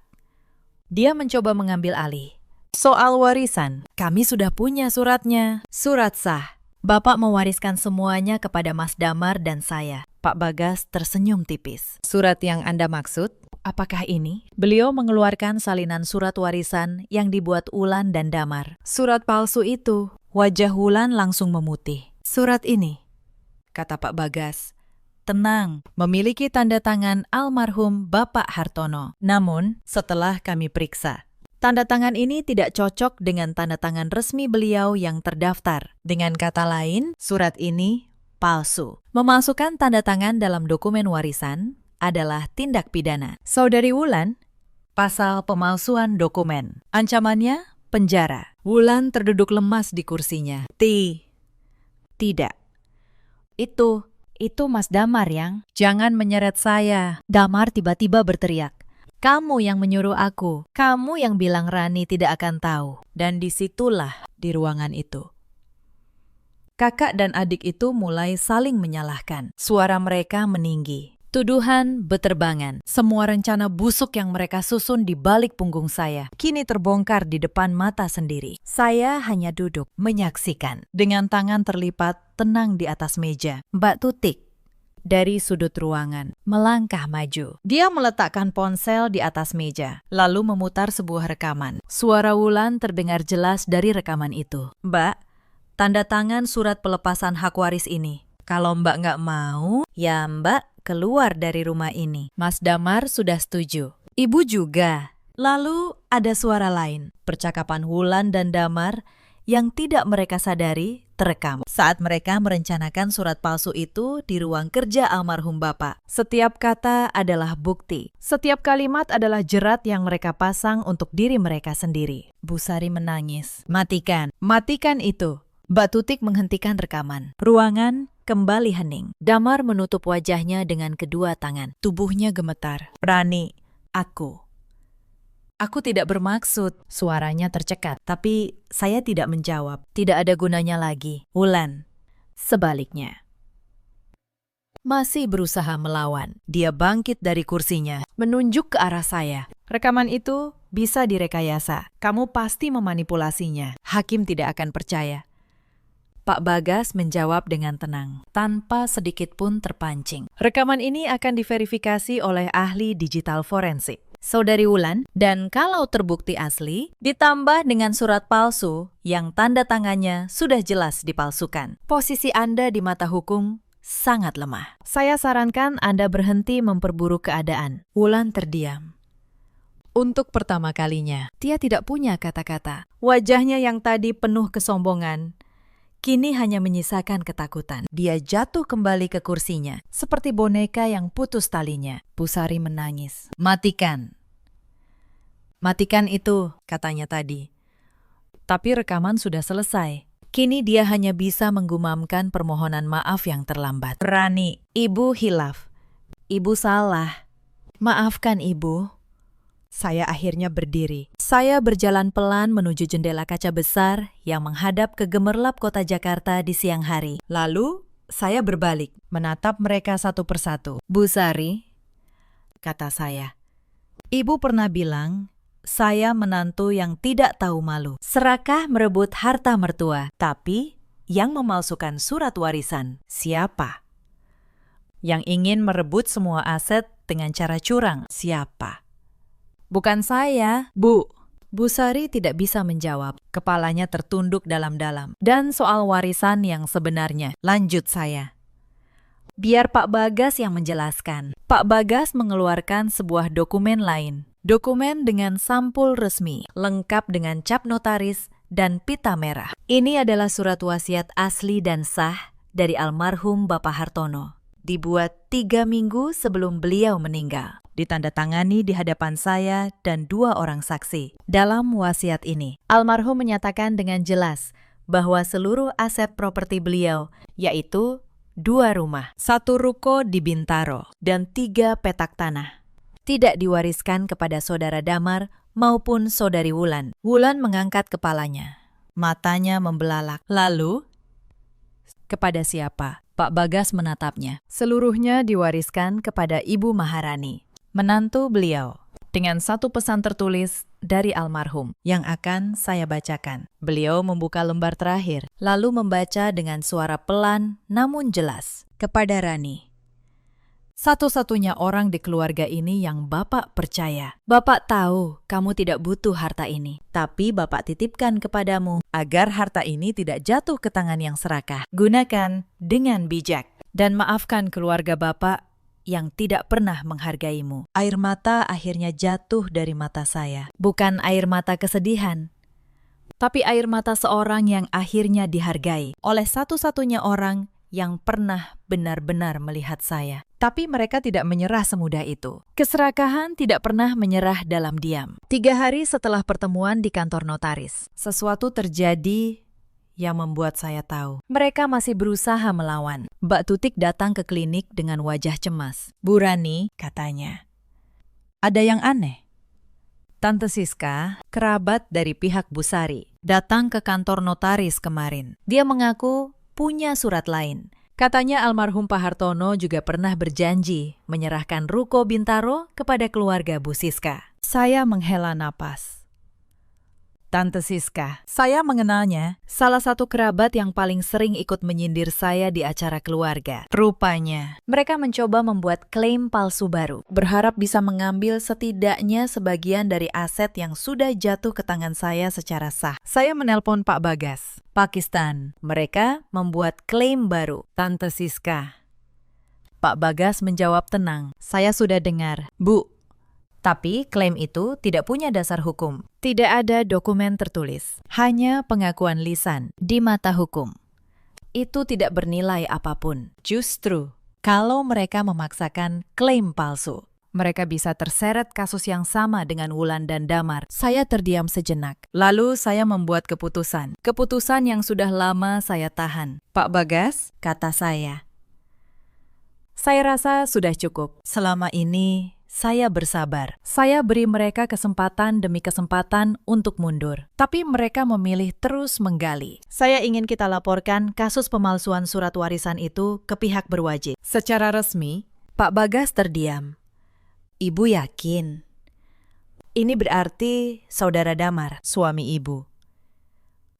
Dia mencoba mengambil alih. Soal warisan, kami sudah punya suratnya. Surat sah. Bapak mewariskan semuanya kepada Mas Damar dan saya. Pak Bagas tersenyum tipis. Surat yang Anda maksud? Apakah ini? Beliau mengeluarkan salinan surat warisan yang dibuat Wulan dan Damar. Surat palsu itu, wajah Wulan langsung memutih. Surat ini, kata Pak Bagas, tenang, memiliki tanda tangan almarhum Bapak Hartono. Namun, setelah kami periksa, Tanda tangan ini tidak cocok dengan tanda tangan resmi beliau yang terdaftar. Dengan kata lain, surat ini palsu. Memasukkan tanda tangan dalam dokumen warisan adalah tindak pidana. Saudari Wulan, pasal pemalsuan dokumen. Ancamannya penjara. Wulan terduduk lemas di kursinya. Tidak. Itu Mas Damar yang... Jangan menyeret saya. Damar tiba-tiba berteriak. Kamu yang menyuruh aku. Kamu yang bilang Rani tidak akan tahu. Dan disitulah di ruangan itu. Kakak dan adik itu mulai saling menyalahkan. Suara mereka meninggi. Tuduhan beterbangan. Semua rencana busuk yang mereka susun di balik punggung saya kini terbongkar di depan mata sendiri. Saya hanya duduk, menyaksikan. Dengan tangan terlipat tenang di atas meja. Mbak Tutik dari sudut ruangan melangkah maju. Dia meletakkan ponsel di atas meja, lalu memutar sebuah rekaman. Suara Wulan terdengar jelas dari rekaman itu. Mbak, tanda tangan surat pelepasan hak waris ini. Kalau Mbak nggak mau, ya Mbak keluar dari rumah ini. Mas Damar sudah setuju. Ibu juga. Lalu ada suara lain. Percakapan Wulan dan Damar yang tidak mereka sadari terekam saat mereka merencanakan surat palsu itu di ruang kerja almarhum Bapak. Setiap kata adalah bukti. Setiap kalimat adalah jerat yang mereka pasang untuk diri mereka sendiri. Bu Sari menangis. Matikan itu. Mbak Tutik menghentikan rekaman. Ruangan kembali hening. Damar menutup wajahnya dengan kedua tangan. Tubuhnya gemetar. Rani, Aku tidak bermaksud. Suaranya tercekat, tapi saya tidak menjawab. Tidak ada gunanya lagi. Wulan, sebaliknya, masih berusaha melawan. Dia bangkit dari kursinya, menunjuk ke arah saya. Rekaman itu bisa direkayasa. Kamu pasti memanipulasinya. Hakim tidak akan percaya. Pak Bagas menjawab dengan tenang, tanpa sedikit pun terpancing. Rekaman ini akan diverifikasi oleh ahli digital forensik. Saudari Wulan, dan kalau terbukti asli, ditambah dengan surat palsu yang tanda tangannya sudah jelas dipalsukan. Posisi Anda di mata hukum sangat lemah. Saya sarankan Anda berhenti memperburuk keadaan. Wulan terdiam. Untuk pertama kalinya, dia tidak punya kata-kata. Wajahnya yang tadi penuh kesombongan, kini hanya menyisakan ketakutan. Dia jatuh kembali ke kursinya, seperti boneka yang putus talinya. Bu Sari menangis. Matikan itu, katanya tadi. Tapi rekaman sudah selesai. Kini dia hanya bisa menggumamkan permohonan maaf yang terlambat. Rani, Ibu hilaf. Ibu salah. Maafkan Ibu. Saya akhirnya berdiri. Saya berjalan pelan menuju jendela kaca besar yang menghadap ke gemerlap kota Jakarta di siang hari. Lalu, saya berbalik, menatap mereka satu persatu. Bu Sari, kata saya, Ibu pernah bilang, saya menantu yang tidak tahu malu. Serakah merebut harta mertua, tapi yang memalsukan surat warisan, siapa? Yang ingin merebut semua aset dengan cara curang, siapa? Bukan saya, Bu. Bu Sari tidak bisa menjawab. Kepalanya tertunduk dalam-dalam. Dan soal warisan yang sebenarnya, lanjut saya. Biar Pak Bagas yang menjelaskan. Pak Bagas mengeluarkan sebuah dokumen lain. Dokumen dengan sampul resmi, lengkap dengan cap notaris dan pita merah. Ini adalah surat wasiat asli dan sah dari almarhum Bapak Hartono. Dibuat 3 minggu sebelum beliau meninggal. Ditandatangani di hadapan saya dan 2 orang saksi. Dalam wasiat ini, almarhum menyatakan dengan jelas bahwa seluruh aset properti beliau, yaitu 2 rumah, 1 ruko di Bintaro, dan 3 petak tanah, tidak diwariskan kepada saudara Damar maupun saudari Wulan. Wulan mengangkat kepalanya. Matanya membelalak. Lalu, kepada siapa? Pak Bagas menatapnya. Seluruhnya diwariskan kepada Ibu Maharani, menantu beliau, dengan 1 pesan tertulis dari almarhum yang akan saya bacakan. Beliau membuka lembar terakhir, lalu membaca dengan suara pelan namun jelas. Kepada Rani, satu-satunya orang di keluarga ini yang Bapak percaya. Bapak tahu kamu tidak butuh harta ini, tapi Bapak titipkan kepadamu agar harta ini tidak jatuh ke tangan yang serakah. Gunakan dengan bijak dan maafkan keluarga Bapak yang tidak pernah menghargaimu. Air mata akhirnya jatuh dari mata saya. Bukan air mata kesedihan, tapi air mata seorang yang akhirnya dihargai oleh satu-satunya orang yang pernah benar-benar melihat saya. Tapi mereka tidak menyerah semudah itu. Keserakahan tidak pernah menyerah dalam diam. 3 hari setelah pertemuan di kantor notaris, sesuatu terjadi yang membuat saya tahu. Mereka masih berusaha melawan. Mbak Tutik datang ke klinik dengan wajah cemas. "Bu Rani," katanya, "ada yang aneh." Tante Siska, kerabat dari pihak Bu Sari, datang ke kantor notaris kemarin. Dia mengaku punya surat lain. Katanya almarhum Pak Hartono juga pernah berjanji menyerahkan Ruko Bintaro kepada keluarga Bu Siska. Saya menghela napas. Tante Siska, saya mengenalnya. Salah satu kerabat yang paling sering ikut menyindir saya di acara keluarga. Rupanya, mereka mencoba membuat klaim palsu baru, berharap bisa mengambil setidaknya sebagian dari aset yang sudah jatuh ke tangan saya secara sah. Saya menelpon Pak Bagas, Pakistan. Mereka membuat klaim baru. Tante Siska. Pak Bagas menjawab tenang. "Saya sudah dengar, Bu. Tapi klaim itu tidak punya dasar hukum. Tidak ada dokumen tertulis, hanya pengakuan lisan di mata hukum. Itu tidak bernilai apapun. Justru, kalau mereka memaksakan klaim palsu, mereka bisa terseret kasus yang sama dengan Wulan dan Damar." Saya terdiam sejenak. Lalu saya membuat keputusan. Keputusan yang sudah lama saya tahan. "Pak Bagas," kata saya rasa sudah cukup. Selama ini saya bersabar. Saya beri mereka kesempatan demi kesempatan untuk mundur. Tapi mereka memilih terus menggali. Saya ingin kita laporkan kasus pemalsuan surat warisan itu ke pihak berwajib. Secara resmi, Pak Bagas terdiam. "Ibu yakin? Ini berarti saudara Damar, suami ibu,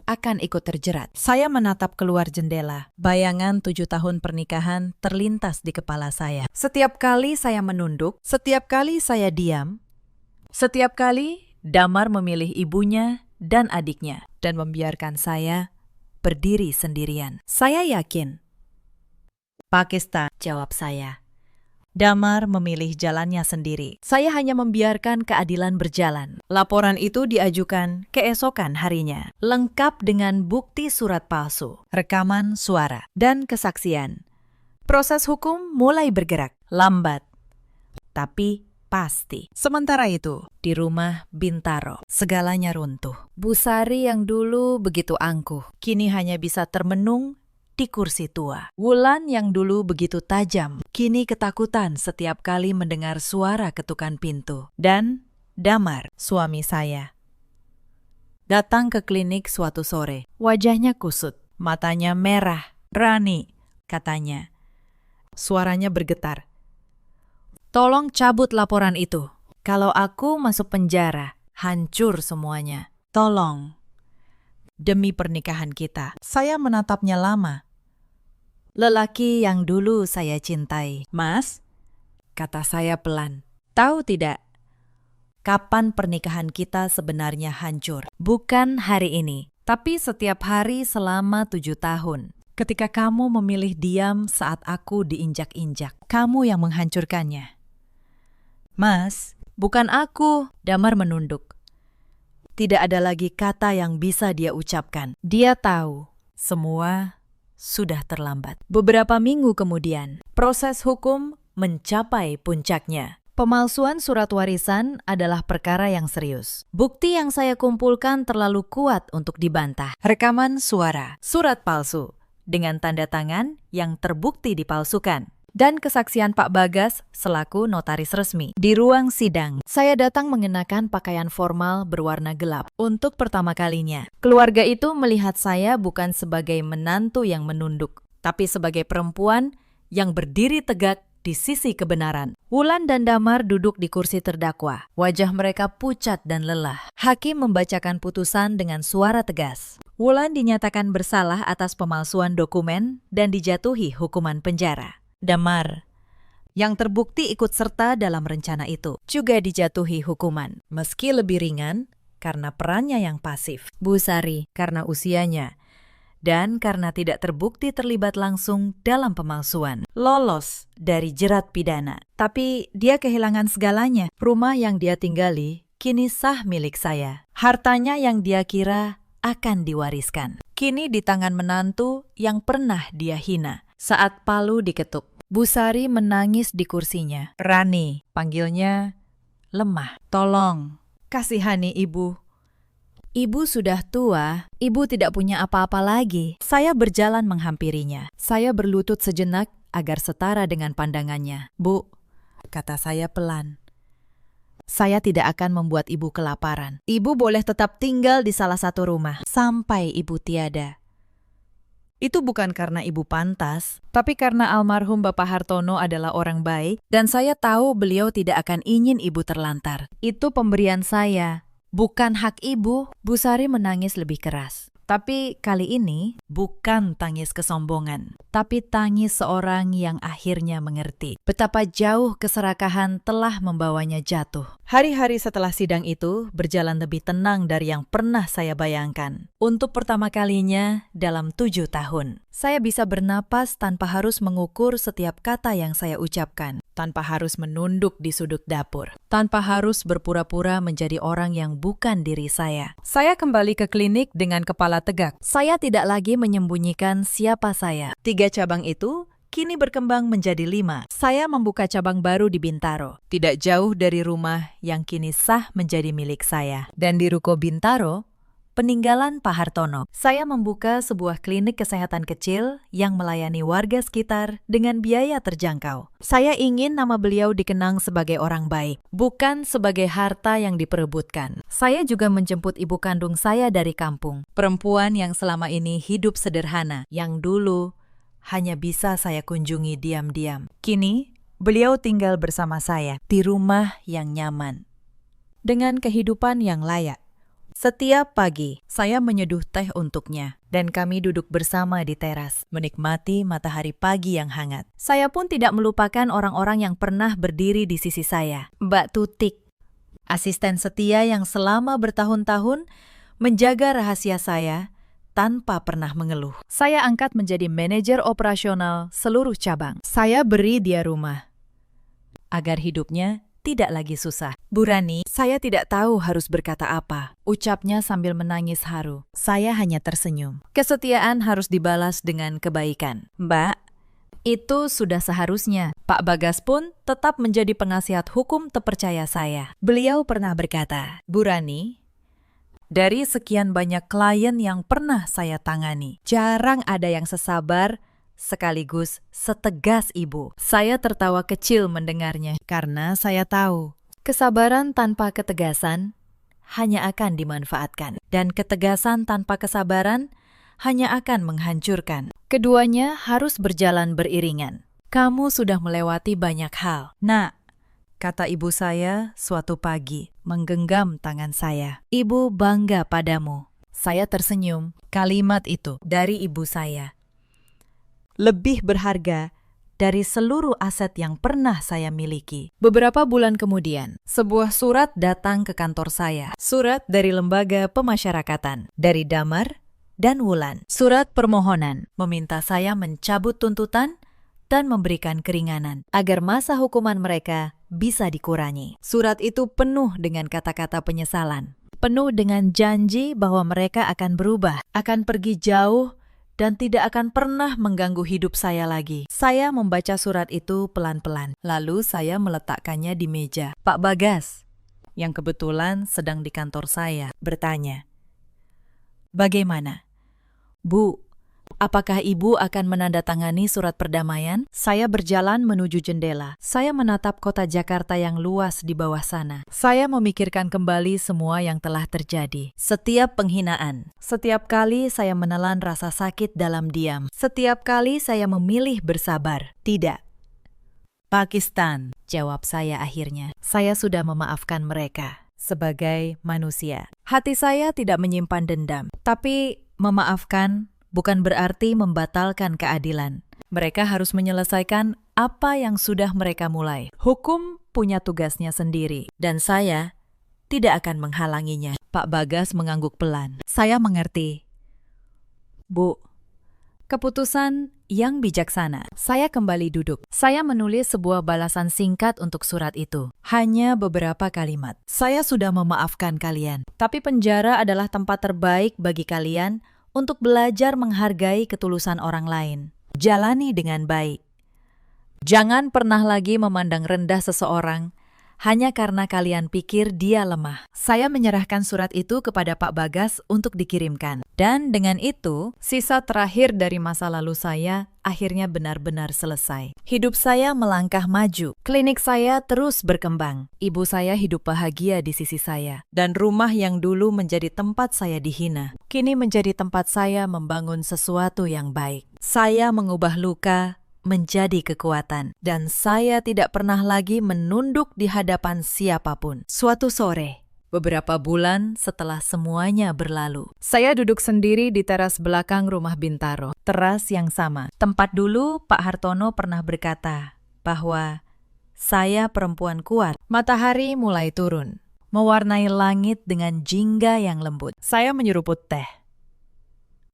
akan ikut terjerat." Saya menatap keluar jendela. Bayangan 7 tahun pernikahan terlintas di kepala saya. Setiap kali saya menunduk, setiap kali saya diam, setiap kali Damar memilih ibunya dan adiknya dan membiarkan saya berdiri sendirian. "Saya yakin." "Pakistan," jawab saya. "Damar memilih jalannya sendiri. Saya hanya membiarkan keadilan berjalan." Laporan itu diajukan keesokan harinya, lengkap dengan bukti surat palsu, rekaman suara, dan kesaksian. Proses hukum mulai bergerak, lambat, tapi pasti. Sementara itu, di rumah Bintaro, segalanya runtuh. Bu Sari yang dulu begitu angkuh, kini hanya bisa termenung di kursi tua. Wulan yang dulu begitu tajam, kini ketakutan setiap kali mendengar suara ketukan pintu. Dan Damar, suami saya, datang ke klinik suatu sore. Wajahnya kusut, matanya merah. "Rani," katanya. Suaranya bergetar. "Tolong cabut laporan itu. Kalau aku masuk penjara, hancur semuanya. Tolong. Demi pernikahan kita." Saya menatapnya lama. "Lelaki yang dulu saya cintai." "Mas," kata saya pelan, "tahu tidak kapan pernikahan kita sebenarnya hancur? Bukan hari ini, tapi setiap hari selama 7 tahun. Ketika kamu memilih diam saat aku diinjak-injak, kamu yang menghancurkannya." "Mas, bukan aku." Damar menunduk. Tidak ada lagi kata yang bisa dia ucapkan. Dia tahu semua sudah terlambat. Beberapa minggu kemudian, proses hukum mencapai puncaknya. Pemalsuan surat warisan adalah perkara yang serius. Bukti yang saya kumpulkan terlalu kuat untuk dibantah. Rekaman suara, surat palsu, dengan tanda tangan yang terbukti dipalsukan, dan kesaksian Pak Bagas selaku notaris resmi. Di ruang sidang, saya datang mengenakan pakaian formal berwarna gelap. Untuk pertama kalinya, keluarga itu melihat saya bukan sebagai menantu yang menunduk, tapi sebagai perempuan yang berdiri tegak di sisi kebenaran. Wulan dan Damar duduk di kursi terdakwa. Wajah mereka pucat dan lelah. Hakim membacakan putusan dengan suara tegas. Wulan dinyatakan bersalah atas pemalsuan dokumen dan dijatuhi hukuman penjara. Damar, yang terbukti ikut serta dalam rencana itu, juga dijatuhi hukuman, meski lebih ringan karena perannya yang pasif. Bu Sari, karena usianya, dan karena tidak terbukti terlibat langsung dalam pemalsuan, lolos dari jerat pidana. Tapi dia kehilangan segalanya. Rumah yang dia tinggali kini sah milik saya. Hartanya yang dia kira akan diwariskan, kini di tangan menantu yang pernah dia hina. Saat palu diketuk, Bu Sari menangis di kursinya. Rani, panggilnya lemah. Tolong, kasihani ibu. Ibu sudah tua, ibu tidak punya apa-apa lagi. Saya berjalan menghampirinya. Saya berlutut sejenak agar setara dengan pandangannya. Bu, kata saya pelan. Saya tidak akan membuat ibu kelaparan. Ibu boleh tetap tinggal di salah satu rumah sampai ibu tiada. Itu bukan karena ibu pantas, tapi karena almarhum Bapak Hartono adalah orang baik dan saya tahu beliau tidak akan ingin ibu terlantar. Itu pemberian saya, bukan hak ibu. Bu Sari menangis lebih keras. Tapi kali ini bukan tangis kesombongan, tapi tangis seorang yang akhirnya mengerti betapa jauh keserakahan telah membawanya jatuh. Hari-hari setelah sidang itu berjalan lebih tenang dari yang pernah saya bayangkan. Untuk pertama kalinya dalam 7 tahun, saya bisa bernapas tanpa harus mengukur setiap kata yang saya ucapkan, tanpa harus menunduk di sudut dapur, tanpa harus berpura-pura menjadi orang yang bukan diri saya. Saya kembali ke klinik dengan kepala tegak. Saya tidak lagi menyembunyikan siapa saya. 3 cabang itu kini berkembang menjadi 5. Saya membuka cabang baru di Bintaro, tidak jauh dari rumah yang kini sah menjadi milik saya. Dan di Ruko Bintaro, peninggalan Pak Hartono, saya membuka sebuah klinik kesehatan kecil yang melayani warga sekitar dengan biaya terjangkau. Saya ingin nama beliau dikenang sebagai orang baik, bukan sebagai harta yang diperebutkan. Saya juga menjemput ibu kandung saya dari kampung, perempuan yang selama ini hidup sederhana, yang dulu hanya bisa saya kunjungi diam-diam. Kini, beliau tinggal bersama saya di rumah yang nyaman, dengan kehidupan yang layak. Setiap pagi, saya menyeduh teh untuknya, dan kami duduk bersama di teras, menikmati matahari pagi yang hangat. Saya pun tidak melupakan orang-orang yang pernah berdiri di sisi saya. Mbak Tutik, asisten setia yang selama bertahun-tahun menjaga rahasia saya tanpa pernah mengeluh. Saya angkat menjadi manajer operasional seluruh cabang. Saya beri dia rumah, agar hidupnya tidak lagi susah. Bu Rani, saya tidak tahu harus berkata apa, ucapnya sambil menangis haru. Saya hanya tersenyum. Kesetiaan harus dibalas dengan kebaikan. Mbak, itu sudah seharusnya. Pak Bagas pun tetap menjadi penasihat hukum terpercaya saya. Beliau pernah berkata, Bu Rani, dari sekian banyak klien yang pernah saya tangani, jarang ada yang sesabar sekaligus setegas ibu. Saya tertawa kecil mendengarnya karena saya tahu kesabaran tanpa ketegasan hanya akan dimanfaatkan dan ketegasan tanpa kesabaran hanya akan menghancurkan. Keduanya harus berjalan beriringan. Kamu sudah melewati banyak hal. Nak, kata ibu saya suatu pagi, menggenggam tangan saya. Ibu bangga padamu. Saya tersenyum. Kalimat itu dari ibu saya lebih berharga dari seluruh aset yang pernah saya miliki. Beberapa bulan kemudian, sebuah surat datang ke kantor saya. Surat dari Lembaga Pemasyarakatan, dari Damar dan Wulan. Surat permohonan meminta saya mencabut tuntutan dan memberikan keringanan agar masa hukuman mereka bisa dikurangi. Surat itu penuh dengan kata-kata penyesalan, penuh dengan janji bahwa mereka akan berubah, akan pergi jauh, dan tidak akan pernah mengganggu hidup saya lagi. Saya membaca surat itu pelan-pelan, lalu saya meletakkannya di meja. Pak Bagas, yang kebetulan sedang di kantor saya, bertanya, "Bagaimana? Bu, apakah ibu akan menandatangani surat perdamaian?" Saya berjalan menuju jendela. Saya menatap kota Jakarta yang luas di bawah sana. Saya memikirkan kembali semua yang telah terjadi. Setiap penghinaan. Setiap kali saya menelan rasa sakit dalam diam. Setiap kali saya memilih bersabar. Tidak. Pakistan, jawab saya akhirnya. Saya sudah memaafkan mereka sebagai manusia. Hati saya tidak menyimpan dendam. Tapi memaafkan bukan berarti membatalkan keadilan. Mereka harus menyelesaikan apa yang sudah mereka mulai. Hukum punya tugasnya sendiri, dan saya tidak akan menghalanginya. Pak Bagas mengangguk pelan. Saya mengerti. Bu, Keputusan yang bijaksana. Saya kembali duduk. Saya menulis sebuah balasan singkat untuk surat itu. Hanya beberapa kalimat. Saya sudah memaafkan kalian. Tapi penjara adalah tempat terbaik bagi kalian untuk belajar menghargai ketulusan orang lain. Jalani dengan baik. Jangan pernah lagi memandang rendah seseorang hanya karena kalian pikir dia lemah. Saya menyerahkan surat itu kepada Pak Bagas untuk dikirimkan. Dan dengan itu, sisa terakhir dari masa lalu saya akhirnya benar-benar selesai. Hidup saya melangkah maju. Klinik saya terus berkembang. Ibu saya hidup bahagia di sisi saya. Dan rumah yang dulu menjadi tempat saya dihina, kini menjadi tempat saya membangun sesuatu yang baik. Saya mengubah luka menjadi kekuatan, dan saya tidak pernah lagi menunduk di hadapan siapapun. Suatu sore, beberapa bulan setelah semuanya berlalu, saya duduk sendiri di teras belakang rumah Bintaro, teras yang sama. Tempat dulu Pak Hartono pernah berkata bahwa saya perempuan kuat. Matahari mulai turun, mewarnai langit dengan jingga yang lembut. Saya menyeruput teh.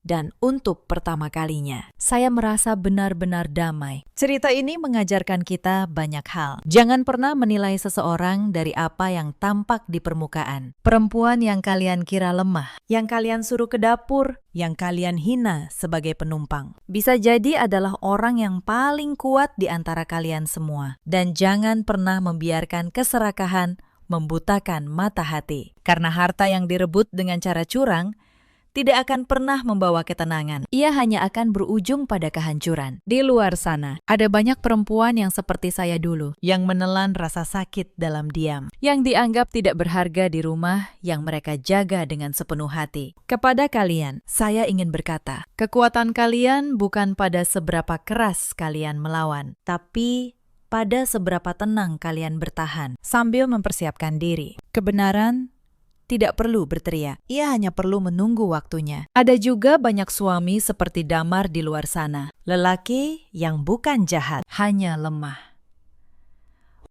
Dan untuk pertama kalinya, saya merasa benar-benar damai. Cerita ini mengajarkan kita banyak hal. Jangan pernah menilai seseorang dari apa yang tampak di permukaan. Perempuan yang kalian kira lemah, yang kalian suruh ke dapur, yang kalian hina sebagai penumpang, bisa jadi adalah orang yang paling kuat di antara kalian semua. Dan jangan pernah membiarkan keserakahan membutakan mata hati. Karena harta yang direbut dengan cara curang tidak akan pernah membawa ketenangan. Ia hanya akan berujung pada kehancuran. Di luar sana, ada banyak perempuan yang seperti saya dulu, yang menelan rasa sakit dalam diam, yang dianggap tidak berharga di rumah yang mereka jaga dengan sepenuh hati. Kepada kalian, saya ingin berkata, kekuatan kalian bukan pada seberapa keras kalian melawan, tapi pada seberapa tenang kalian bertahan sambil mempersiapkan diri. Kebenaran tidak perlu berteriak, ia hanya perlu menunggu waktunya. Ada juga banyak suami seperti Damar di luar sana. Lelaki yang bukan jahat, hanya lemah.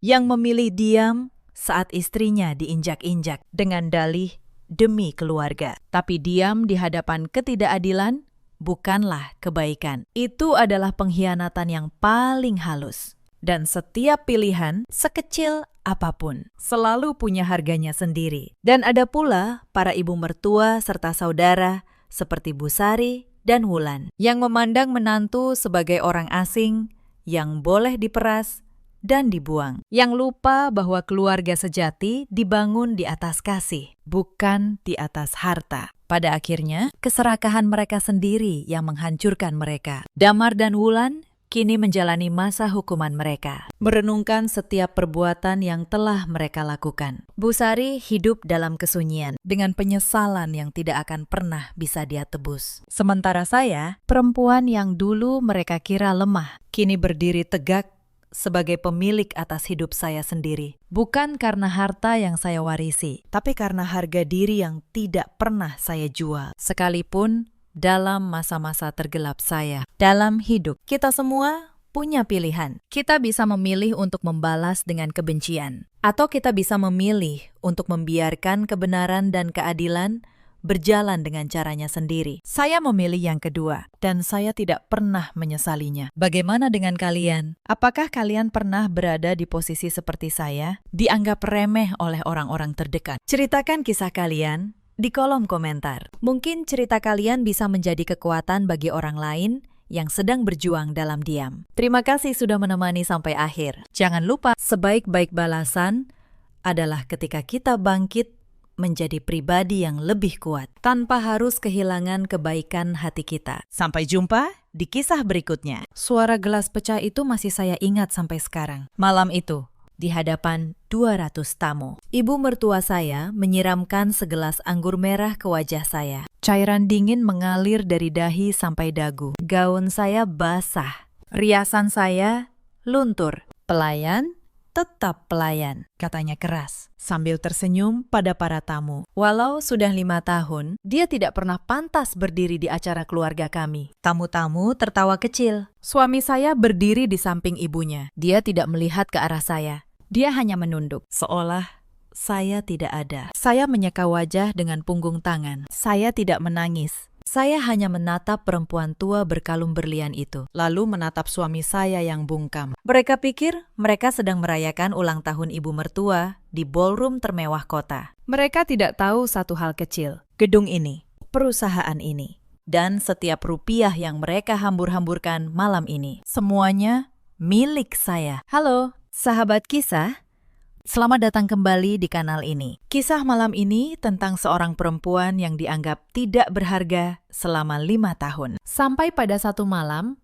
Yang memilih diam saat istrinya diinjak-injak dengan dalih demi keluarga. Tapi diam di hadapan ketidakadilan bukanlah kebaikan. Itu adalah pengkhianatan yang paling halus. Dan setiap pilihan, sekecil apapun, selalu punya harganya sendiri. Dan ada pula para ibu mertua serta saudara seperti Bu Sari dan Wulan yang memandang menantu sebagai orang asing yang boleh diperas dan dibuang. Yang lupa bahwa keluarga sejati dibangun di atas kasih, bukan di atas harta. Pada akhirnya, keserakahan mereka sendiri yang menghancurkan mereka. Damar dan Wulan kini menjalani masa hukuman mereka, merenungkan setiap perbuatan yang telah mereka lakukan. Bu Sari hidup dalam kesunyian, dengan penyesalan yang tidak akan pernah bisa dia tebus. Sementara saya, perempuan yang dulu mereka kira lemah, kini berdiri tegak sebagai pemilik atas hidup saya sendiri. Bukan karena harta yang saya warisi, tapi karena harga diri yang tidak pernah saya jual. Sekalipun dalam masa-masa tergelap saya, dalam hidup, kita semua punya pilihan. Kita bisa memilih untuk membalas dengan kebencian, atau kita bisa memilih untuk membiarkan kebenaran dan keadilan berjalan dengan caranya sendiri. Saya memilih yang kedua, dan saya tidak pernah menyesalinya. Bagaimana dengan kalian? Apakah kalian pernah berada di posisi seperti saya? Dianggap remeh oleh orang-orang terdekat. Ceritakan kisah kalian di kolom komentar. Mungkin cerita kalian bisa menjadi kekuatan bagi orang lain yang sedang berjuang dalam diam. Terima kasih sudah menemani sampai akhir. Jangan lupa, sebaik-baik balasan adalah ketika kita bangkit menjadi pribadi yang lebih kuat, tanpa harus kehilangan kebaikan hati kita. Sampai jumpa di kisah berikutnya. Suara gelas pecah itu masih saya ingat sampai sekarang. Malam itu, di hadapan 200 tamu, ibu mertua saya menyiramkan segelas anggur merah ke wajah saya. Cairan dingin mengalir dari dahi sampai dagu. Gaun saya basah. Riasan saya luntur. Pelayan tetap pelayan, katanya keras, sambil tersenyum pada para tamu. Walau sudah 5 tahun, dia tidak pernah pantas berdiri di acara keluarga kami. Tamu-tamu tertawa kecil. Suami saya berdiri di samping ibunya. Dia tidak melihat ke arah saya. Dia hanya menunduk, seolah saya tidak ada. Saya menyeka wajah dengan punggung tangan. Saya tidak menangis. Saya hanya menatap perempuan tua berkalung berlian itu, lalu menatap suami saya yang bungkam. Mereka pikir mereka sedang merayakan ulang tahun ibu mertua di ballroom termewah kota. Mereka tidak tahu satu hal kecil, gedung ini, perusahaan ini, dan setiap rupiah yang mereka hambur-hamburkan malam ini. Semuanya milik saya. Halo, sahabat kisah. Selamat datang kembali di kanal ini. Kisah malam ini tentang seorang perempuan yang dianggap tidak berharga selama 5 tahun. Sampai pada satu malam,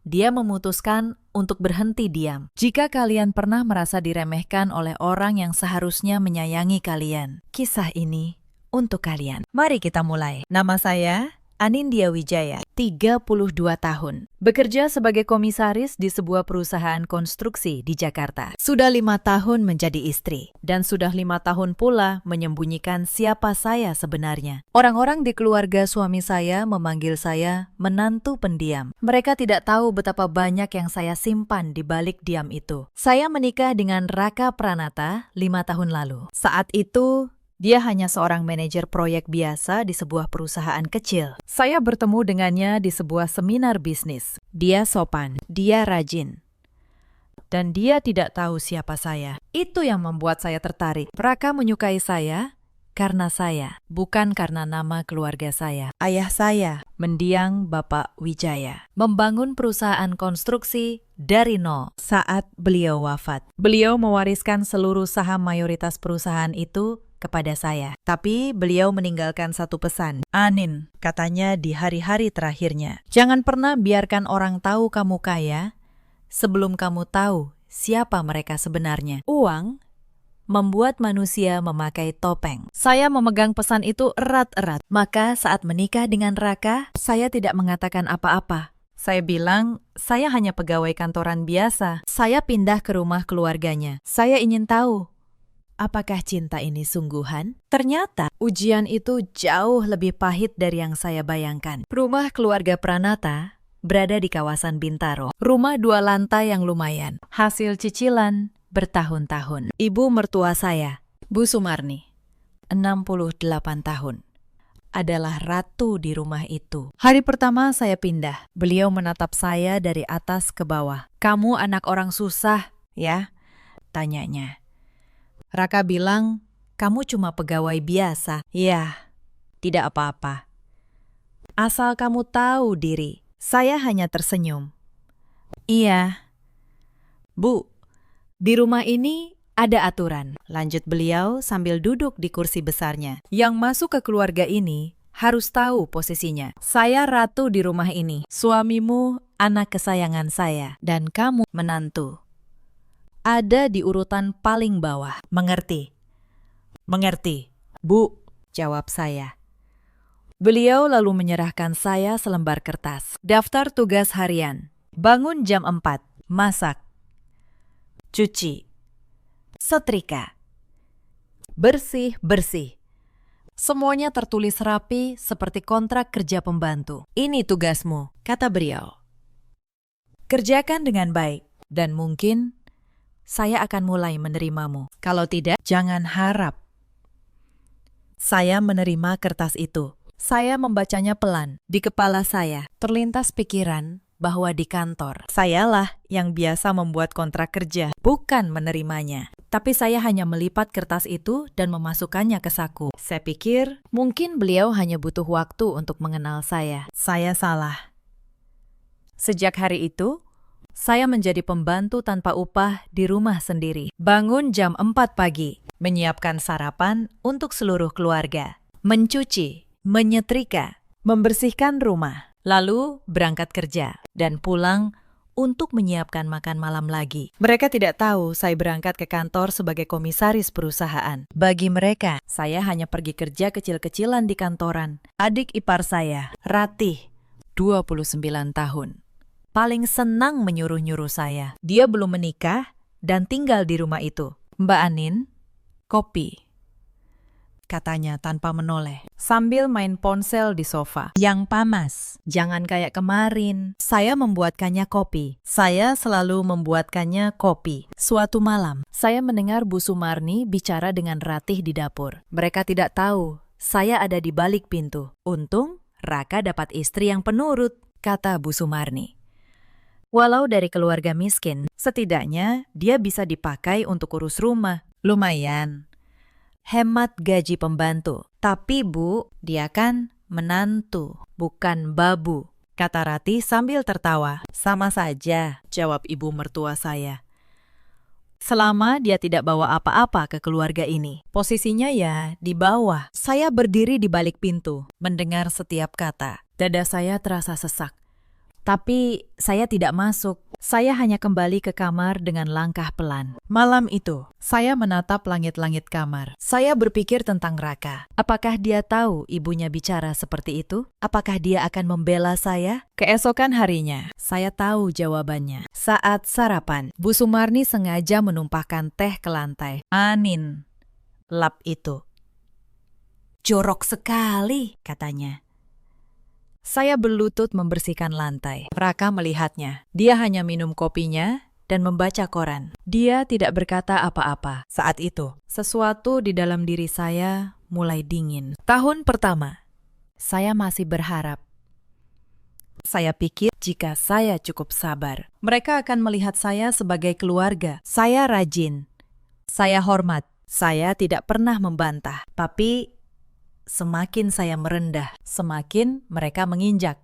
dia memutuskan untuk berhenti diam. Jika kalian pernah merasa diremehkan oleh orang yang seharusnya menyayangi kalian, kisah ini untuk kalian. Mari kita mulai. Nama saya Anindya Wijaya, 32 tahun. Bekerja sebagai komisaris di sebuah perusahaan konstruksi di Jakarta. Sudah 5 tahun menjadi istri, dan sudah 5 tahun pula menyembunyikan siapa saya sebenarnya. Orang-orang di keluarga suami saya memanggil saya menantu pendiam. Mereka tidak tahu betapa banyak yang saya simpan di balik diam itu. Saya menikah dengan Raka Pranata 5 tahun lalu. Saat itu, dia hanya seorang manajer proyek biasa di sebuah perusahaan kecil. Saya bertemu dengannya di sebuah seminar bisnis. Dia sopan, dia rajin, dan dia tidak tahu siapa saya. Itu yang membuat saya tertarik. Raka menyukai saya karena saya, bukan karena nama keluarga saya. Ayah saya, mendiang Bapak Wijaya, membangun perusahaan konstruksi dari nol saat beliau wafat. Beliau mewariskan seluruh saham mayoritas perusahaan itu kepada saya. Tapi beliau meninggalkan satu pesan. Anin, katanya di hari-hari terakhirnya, jangan pernah biarkan orang tahu kamu kaya sebelum kamu tahu siapa mereka sebenarnya. Uang membuat manusia memakai topeng. Saya memegang pesan itu erat-erat. Maka saat menikah dengan Raka, saya tidak mengatakan apa-apa. Saya bilang, saya hanya pegawai kantoran biasa. Saya pindah ke rumah keluarganya. Saya ingin tahu, apakah cinta ini sungguhan? Ternyata ujian itu jauh lebih pahit dari yang saya bayangkan. Rumah keluarga Pranata berada di kawasan Bintaro. Rumah 2 lantai yang lumayan. Hasil cicilan bertahun-tahun. Ibu mertua saya, Bu Sumarni, 68 tahun, adalah ratu di rumah itu. Hari pertama saya pindah, beliau menatap saya dari atas ke bawah. Kamu anak orang susah, ya? Tanyanya. Raka bilang, kamu cuma pegawai biasa. Ya, tidak apa-apa. Asal kamu tahu diri. Saya hanya tersenyum. Iya. Bu, di rumah ini ada aturan, lanjut beliau sambil duduk di kursi besarnya. Yang masuk ke keluarga ini harus tahu posisinya. Saya ratu di rumah ini. Suamimu anak kesayangan saya. Dan kamu menantu. Ada di urutan paling bawah. Mengerti? Mengerti, Bu, jawab saya. Beliau lalu menyerahkan saya selembar kertas. Daftar tugas harian. Bangun jam 4. Masak. Cuci. Setrika. Bersih-bersih. Semuanya tertulis rapi seperti kontrak kerja pembantu. Ini tugasmu, kata beliau. Kerjakan dengan baik, dan mungkin saya akan mulai menerimamu. Kalau tidak, jangan harap. Saya menerima kertas itu. Saya membacanya pelan. Di kepala saya terlintas pikiran bahwa di kantor, sayalah yang biasa membuat kontrak kerja, bukan menerimanya. Tapi saya hanya melipat kertas itu dan memasukkannya ke saku. Saya pikir, mungkin beliau hanya butuh waktu untuk mengenal saya. Saya salah. Sejak hari itu, saya menjadi pembantu tanpa upah di rumah sendiri. Bangun jam 4 pagi, menyiapkan sarapan untuk seluruh keluarga, mencuci, menyetrika, membersihkan rumah, lalu berangkat kerja, dan pulang untuk menyiapkan makan malam lagi. Mereka tidak tahu saya berangkat ke kantor sebagai komisaris perusahaan. Bagi mereka, saya hanya pergi kerja kecil-kecilan di kantoran. Adik ipar saya, Ratih, 29 tahun, paling senang menyuruh-nyuruh saya. Dia belum menikah dan tinggal di rumah itu. Mbak Anin, kopi, katanya tanpa menoleh, sambil main ponsel di sofa. Yang pamas, jangan kayak kemarin. Saya membuatkannya kopi. Saya selalu membuatkannya kopi. Suatu malam, saya mendengar Bu Sumarni bicara dengan Ratih di dapur. Mereka tidak tahu saya ada di balik pintu. Untung, Raka dapat istri yang penurut, kata Bu Sumarni. Walau dari keluarga miskin, setidaknya dia bisa dipakai untuk urus rumah. Lumayan. Hemat gaji pembantu. Tapi Bu, dia kan menantu, bukan babu, kata Rati sambil tertawa. Sama saja, jawab ibu mertua saya. Selama dia tidak bawa apa-apa ke keluarga ini. Posisinya ya di bawah. Saya berdiri di balik pintu, mendengar setiap kata. Dada saya terasa sesak. Tapi saya tidak masuk. Saya hanya kembali ke kamar dengan langkah pelan. Malam itu, saya menatap langit-langit kamar. Saya berpikir tentang Raka. Apakah dia tahu ibunya bicara seperti itu? Apakah dia akan membela saya? Keesokan harinya, saya tahu jawabannya. Saat sarapan, Bu Sumarni sengaja menumpahkan teh ke lantai. Anin, lap itu. Jorok sekali, katanya. Saya berlutut membersihkan lantai. Raka melihatnya. Dia hanya minum kopinya dan membaca koran. Dia tidak berkata apa-apa. Saat itu, sesuatu di dalam diri saya mulai dingin. Tahun pertama, saya masih berharap. Saya pikir jika saya cukup sabar, mereka akan melihat saya sebagai keluarga. Saya rajin. Saya hormat. Saya tidak pernah membantah. Tapi semakin saya merendah, semakin mereka menginjak.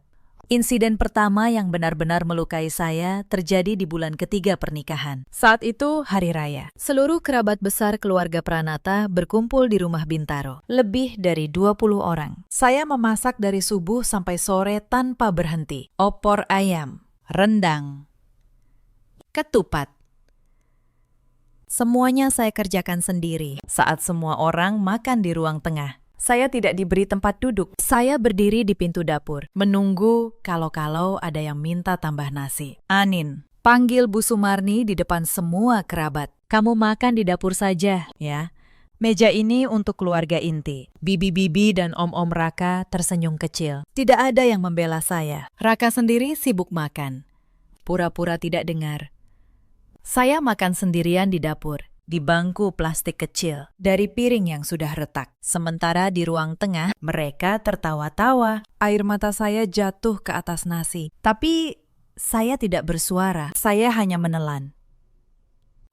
Insiden pertama yang benar-benar melukai saya terjadi di bulan ketiga pernikahan. Saat itu hari raya. Seluruh kerabat besar keluarga Pranata berkumpul di rumah Bintaro. Lebih dari 20 orang. Saya memasak dari subuh sampai sore tanpa berhenti. Opor ayam, rendang, ketupat. Semuanya saya kerjakan sendiri. Saat semua orang makan di ruang tengah, saya tidak diberi tempat duduk. Saya berdiri di pintu dapur, menunggu kalau-kalau ada yang minta tambah nasi. Anin, panggil Bu Sumarni di depan semua kerabat. Kamu makan di dapur saja, ya. Meja ini untuk keluarga inti. Bibi-bibi dan om-om Raka tersenyum kecil. Tidak ada yang membela saya. Raka sendiri sibuk makan. Pura-pura tidak dengar. Saya makan sendirian di dapur. Di bangku plastik kecil, dari piring yang sudah retak. Sementara di ruang tengah, mereka tertawa-tawa. Air mata saya jatuh ke atas nasi. Tapi saya tidak bersuara, saya hanya menelan.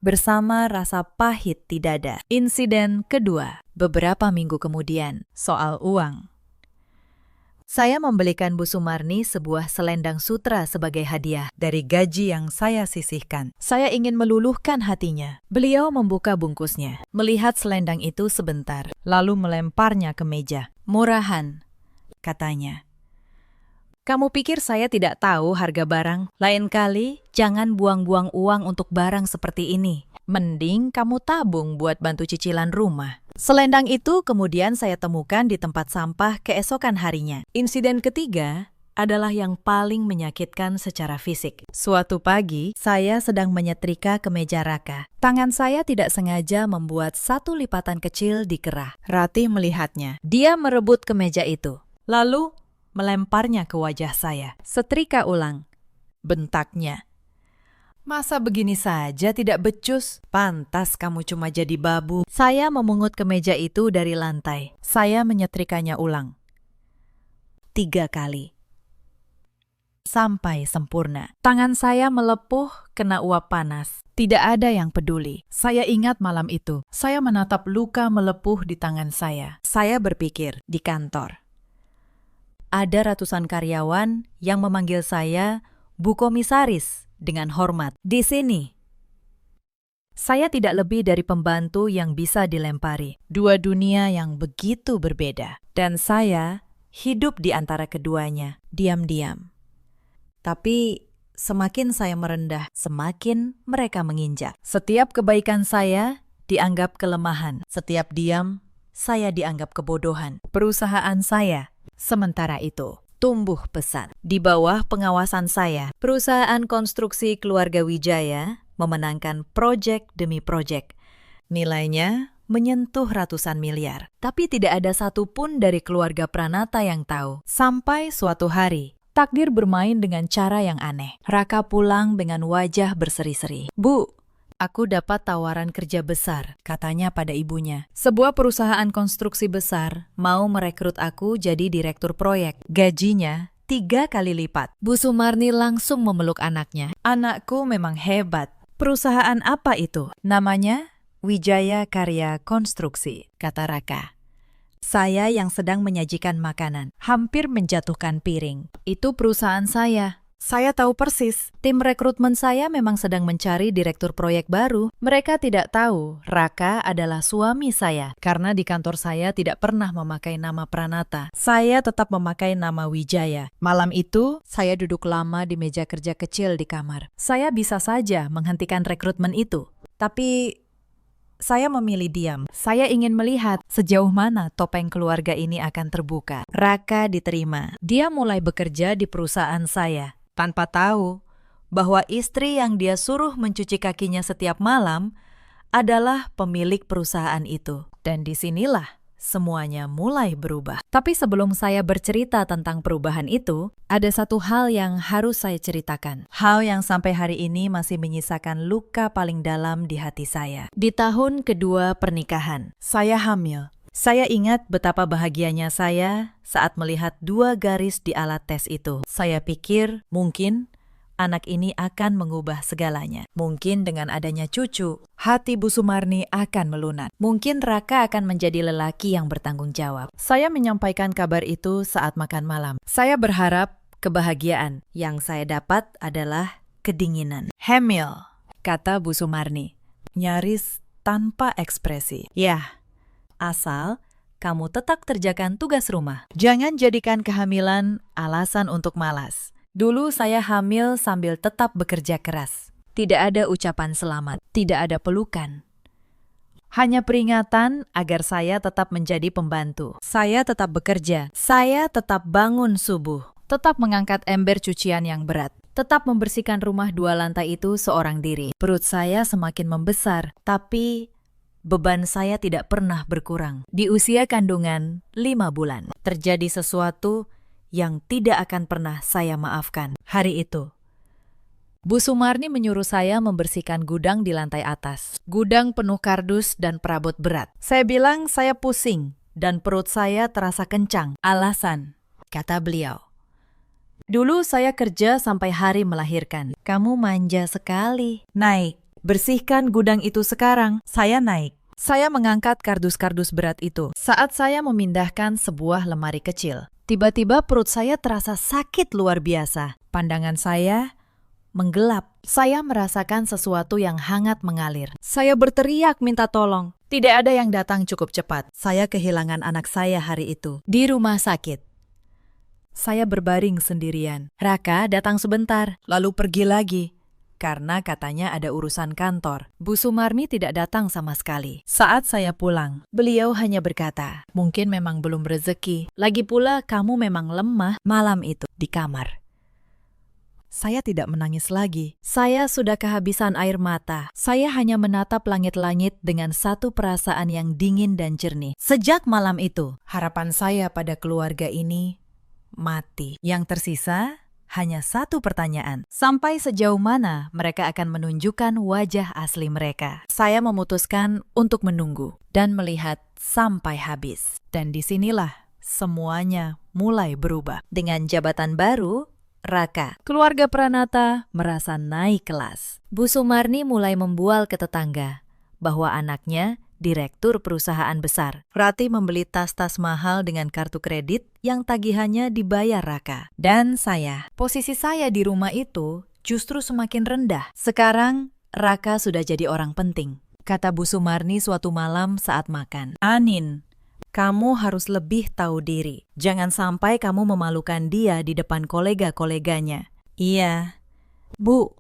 Bersama rasa pahit di dada. Insiden kedua, beberapa minggu kemudian, soal uang. Saya membelikan Bu Sumarni sebuah selendang sutra sebagai hadiah dari gaji yang saya sisihkan. Saya ingin meluluhkan hatinya. Beliau membuka bungkusnya, melihat selendang itu sebentar, lalu melemparnya ke meja. Murahan, katanya. Kamu pikir saya tidak tahu harga barang? Lain kali, jangan buang-buang uang untuk barang seperti ini. Mending kamu tabung buat bantu cicilan rumah. Selendang itu kemudian saya temukan di tempat sampah keesokan harinya. Insiden ketiga adalah yang paling menyakitkan secara fisik. Suatu pagi, saya sedang menyetrika kemeja Raka. Tangan saya tidak sengaja membuat satu lipatan kecil di kerah. Rati melihatnya. Dia merebut kemeja itu, lalu melemparnya ke wajah saya. Setrika ulang, bentaknya. Masa begini saja tidak becus? Pantas kamu cuma jadi babu. Saya memungut kemeja itu dari lantai. Saya menyetrikanya ulang. 3 kali. Sampai sempurna. Tangan saya melepuh kena uap panas. Tidak ada yang peduli. Saya ingat malam itu. Saya menatap luka melepuh di tangan saya. Saya berpikir di kantor. Ada ratusan karyawan yang memanggil saya Bu Komisaris dengan hormat. Di sini, saya tidak lebih dari pembantu yang bisa dilempari. Dua dunia yang begitu berbeda. Dan saya hidup di antara keduanya, diam-diam. Tapi semakin saya merendah, semakin mereka menginjak. Setiap kebaikan saya dianggap kelemahan. Setiap diam, saya dianggap kebodohan. Perusahaan saya, sementara itu, tumbuh pesat. Di bawah pengawasan saya, perusahaan konstruksi keluarga Wijaya memenangkan proyek demi proyek. Nilainya menyentuh ratusan miliar. Tapi tidak ada satupun dari keluarga Pranata yang tahu. Sampai suatu hari, takdir bermain dengan cara yang aneh. Raka pulang dengan wajah berseri-seri. Bu, Aku dapat tawaran kerja besar, katanya pada ibunya. Sebuah perusahaan konstruksi besar mau merekrut aku jadi direktur proyek. Gajinya 3 kali lipat. Bu Sumarni langsung memeluk anaknya. Anakku memang hebat. Perusahaan apa itu? Namanya Wijaya Karya Konstruksi, kata Raka. Saya yang sedang menyajikan makanan, hampir menjatuhkan piring. Itu perusahaan saya. Saya tahu persis, tim rekrutmen saya memang sedang mencari direktur proyek baru. Mereka tidak tahu Raka adalah suami saya, karena di kantor saya tidak pernah memakai nama Pranata. Saya tetap memakai nama Wijaya. Malam itu, saya duduk lama di meja kerja kecil di kamar. Saya bisa saja menghentikan rekrutmen itu, tapi saya memilih diam. Saya ingin melihat sejauh mana topeng keluarga ini akan terbuka. Raka diterima. Dia mulai bekerja di perusahaan saya, tanpa tahu bahwa istri yang dia suruh mencuci kakinya setiap malam adalah pemilik perusahaan itu. Dan disinilah semuanya mulai berubah. Tapi sebelum saya bercerita tentang perubahan itu, ada satu hal yang harus saya ceritakan. Hal yang sampai hari ini masih menyisakan luka paling dalam di hati saya. Di tahun kedua pernikahan, saya hamil. Saya ingat betapa bahagianya saya saat melihat 2 garis di alat tes itu. Saya pikir mungkin anak ini akan mengubah segalanya. Mungkin dengan adanya cucu, hati Bu Sumarni akan melunak. Mungkin Raka akan menjadi lelaki yang bertanggung jawab. Saya menyampaikan kabar itu saat makan malam. Saya berharap kebahagiaan. Yang saya dapat adalah kedinginan. Hamil, kata Bu Sumarni, nyaris tanpa ekspresi. Ya, asal kamu tetap kerjakan tugas rumah. Jangan jadikan kehamilan alasan untuk malas. Dulu saya hamil sambil tetap bekerja keras. Tidak ada ucapan selamat, tidak ada pelukan. Hanya peringatan agar saya tetap menjadi pembantu. Saya tetap bekerja, saya tetap bangun subuh, tetap mengangkat ember cucian yang berat, tetap membersihkan rumah 2 lantai itu seorang diri. Perut saya semakin membesar, tapi beban saya tidak pernah berkurang. Di usia kandungan 5 bulan, terjadi sesuatu yang tidak akan pernah saya maafkan. Hari itu, Bu Sumarni menyuruh saya membersihkan gudang di lantai atas. Gudang penuh kardus dan perabot berat. Saya bilang saya pusing dan perut saya terasa kencang. Alasan, kata beliau, dulu saya kerja sampai hari melahirkan. Kamu manja sekali. Naik, bersihkan gudang itu sekarang. Saya naik. Saya mengangkat kardus-kardus berat itu. Saat saya memindahkan sebuah lemari kecil, tiba-tiba perut saya terasa sakit luar biasa. Pandangan saya menggelap. Saya merasakan sesuatu yang hangat mengalir. Saya berteriak minta tolong. Tidak ada yang datang cukup cepat. Saya kehilangan anak saya hari itu di rumah sakit. Saya berbaring sendirian. Raka datang sebentar, lalu pergi lagi. Karena katanya ada urusan kantor. Bu Sumarni tidak datang sama sekali. Saat saya pulang, beliau hanya berkata, mungkin memang belum rezeki. Lagi pula kamu memang lemah malam itu di kamar. Saya tidak menangis lagi. Saya sudah kehabisan air mata. Saya hanya menatap langit-langit dengan satu perasaan yang dingin dan jernih. Sejak malam itu, harapan saya pada keluarga ini mati. Yang tersisa hanya satu pertanyaan. Sampai sejauh mana mereka akan menunjukkan wajah asli mereka? Saya memutuskan untuk menunggu dan melihat sampai habis. Dan disinilah semuanya mulai berubah. Dengan jabatan baru, Raka, keluarga Pranata merasa naik kelas. Bu Sumarni mulai membual ke tetangga bahwa anaknya direktur perusahaan besar. Rati membeli tas-tas mahal dengan kartu kredit yang tagihannya dibayar Raka. Dan saya, posisi saya di rumah itu justru semakin rendah. Sekarang, Raka sudah jadi orang penting, kata Bu Sumarni suatu malam saat makan. Anin, kamu harus lebih tahu diri. Jangan sampai kamu memalukan dia di depan kolega-koleganya. Iya, Bu,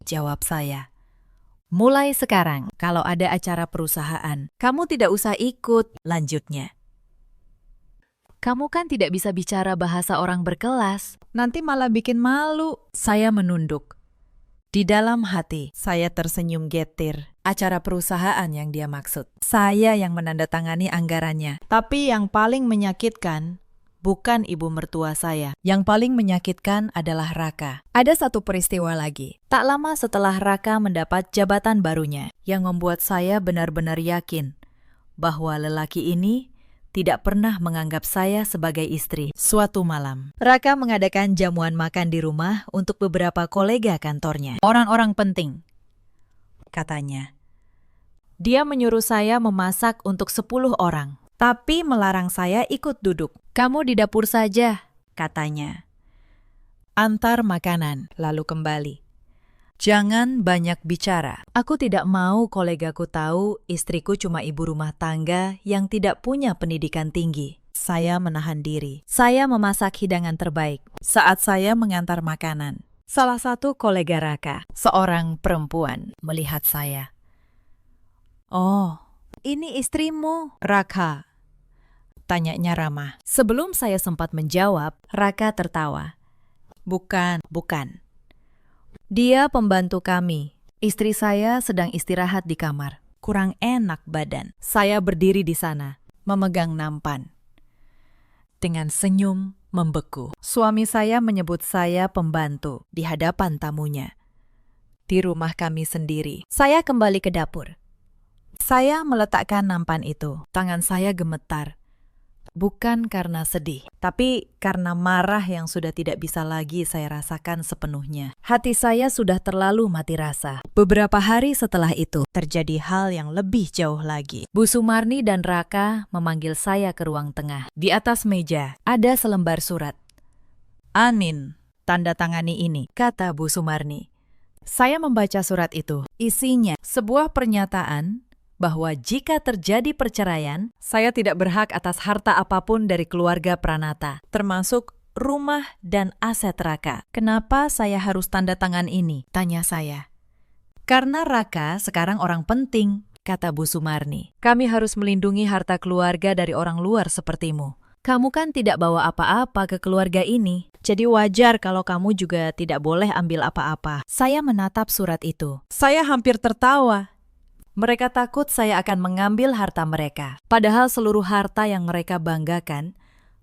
jawab saya. Mulai sekarang, kalau ada acara perusahaan, kamu tidak usah ikut, lanjutnya. Kamu kan tidak bisa bicara bahasa orang berkelas, nanti malah bikin malu. Saya menunduk. Di dalam hati, saya tersenyum getir. Acara perusahaan yang dia maksud. Saya yang menandatangani anggarannya. Tapi yang paling menyakitkan, bukan ibu mertua saya. Yang paling menyakitkan adalah Raka. Ada satu peristiwa lagi. Tak lama setelah Raka mendapat jabatan barunya, yang membuat saya benar-benar yakin bahwa lelaki ini tidak pernah menganggap saya sebagai istri. Suatu malam, Raka mengadakan jamuan makan di rumah untuk beberapa kolega kantornya. Orang-orang penting, katanya. Dia menyuruh saya memasak untuk 10 orang, tapi melarang saya ikut duduk. Kamu di dapur saja, katanya. Antar makanan, lalu kembali. Jangan banyak bicara. Aku tidak mau kolegaku tahu istriku cuma ibu rumah tangga yang tidak punya pendidikan tinggi. Saya menahan diri. Saya memasak hidangan terbaik. Saat saya mengantar makanan, salah satu kolega Raka, seorang perempuan, melihat saya. Oh, ini istrimu, Raka, tanyanya ramah. Sebelum saya sempat menjawab, Raka tertawa. Bukan. Dia pembantu kami. Istri saya sedang istirahat di kamar. Kurang enak badan. Saya berdiri di sana, memegang nampan. Dengan senyum membeku. Suami saya menyebut saya pembantu di hadapan tamunya. Di rumah kami sendiri. Saya kembali ke dapur. Saya meletakkan nampan itu. Tangan saya gemetar. Bukan karena sedih, tapi karena marah yang sudah tidak bisa lagi saya rasakan sepenuhnya. Hati saya sudah terlalu mati rasa. Beberapa hari setelah itu, terjadi hal yang lebih jauh lagi. Bu Sumarni dan Raka memanggil saya ke ruang tengah. Di atas meja, ada selembar surat. Anin, tanda tangani ini, kata Bu Sumarni. Saya membaca surat itu. Isinya sebuah pernyataan bahwa jika terjadi perceraian, saya tidak berhak atas harta apapun dari keluarga Pranata, termasuk rumah dan aset Raka. Kenapa saya harus tanda tangan ini? Tanya saya. Karena Raka sekarang orang penting, kata Bu Sumarni. Kami harus melindungi harta keluarga dari orang luar sepertimu. Kamu kan tidak bawa apa-apa ke keluarga ini, jadi wajar kalau kamu juga tidak boleh ambil apa-apa. Saya menatap surat itu. Saya hampir tertawa. Mereka takut saya akan mengambil harta mereka. Padahal seluruh harta yang mereka banggakan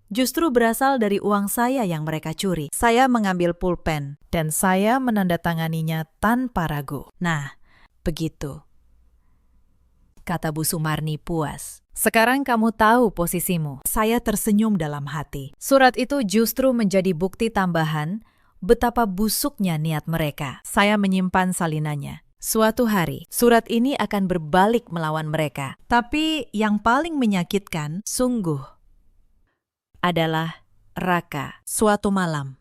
justru berasal dari uang saya yang mereka curi. Saya mengambil pulpen dan saya menandatanganinya tanpa ragu. Nah, begitu, kata Bu Sumarni puas. Sekarang kamu tahu posisimu. Saya tersenyum dalam hati. Surat itu justru menjadi bukti tambahan betapa busuknya niat mereka. Saya menyimpan salinannya. Suatu hari, surat ini akan berbalik melawan mereka. Tapi yang paling menyakitkan, sungguh, adalah Raka. Suatu malam,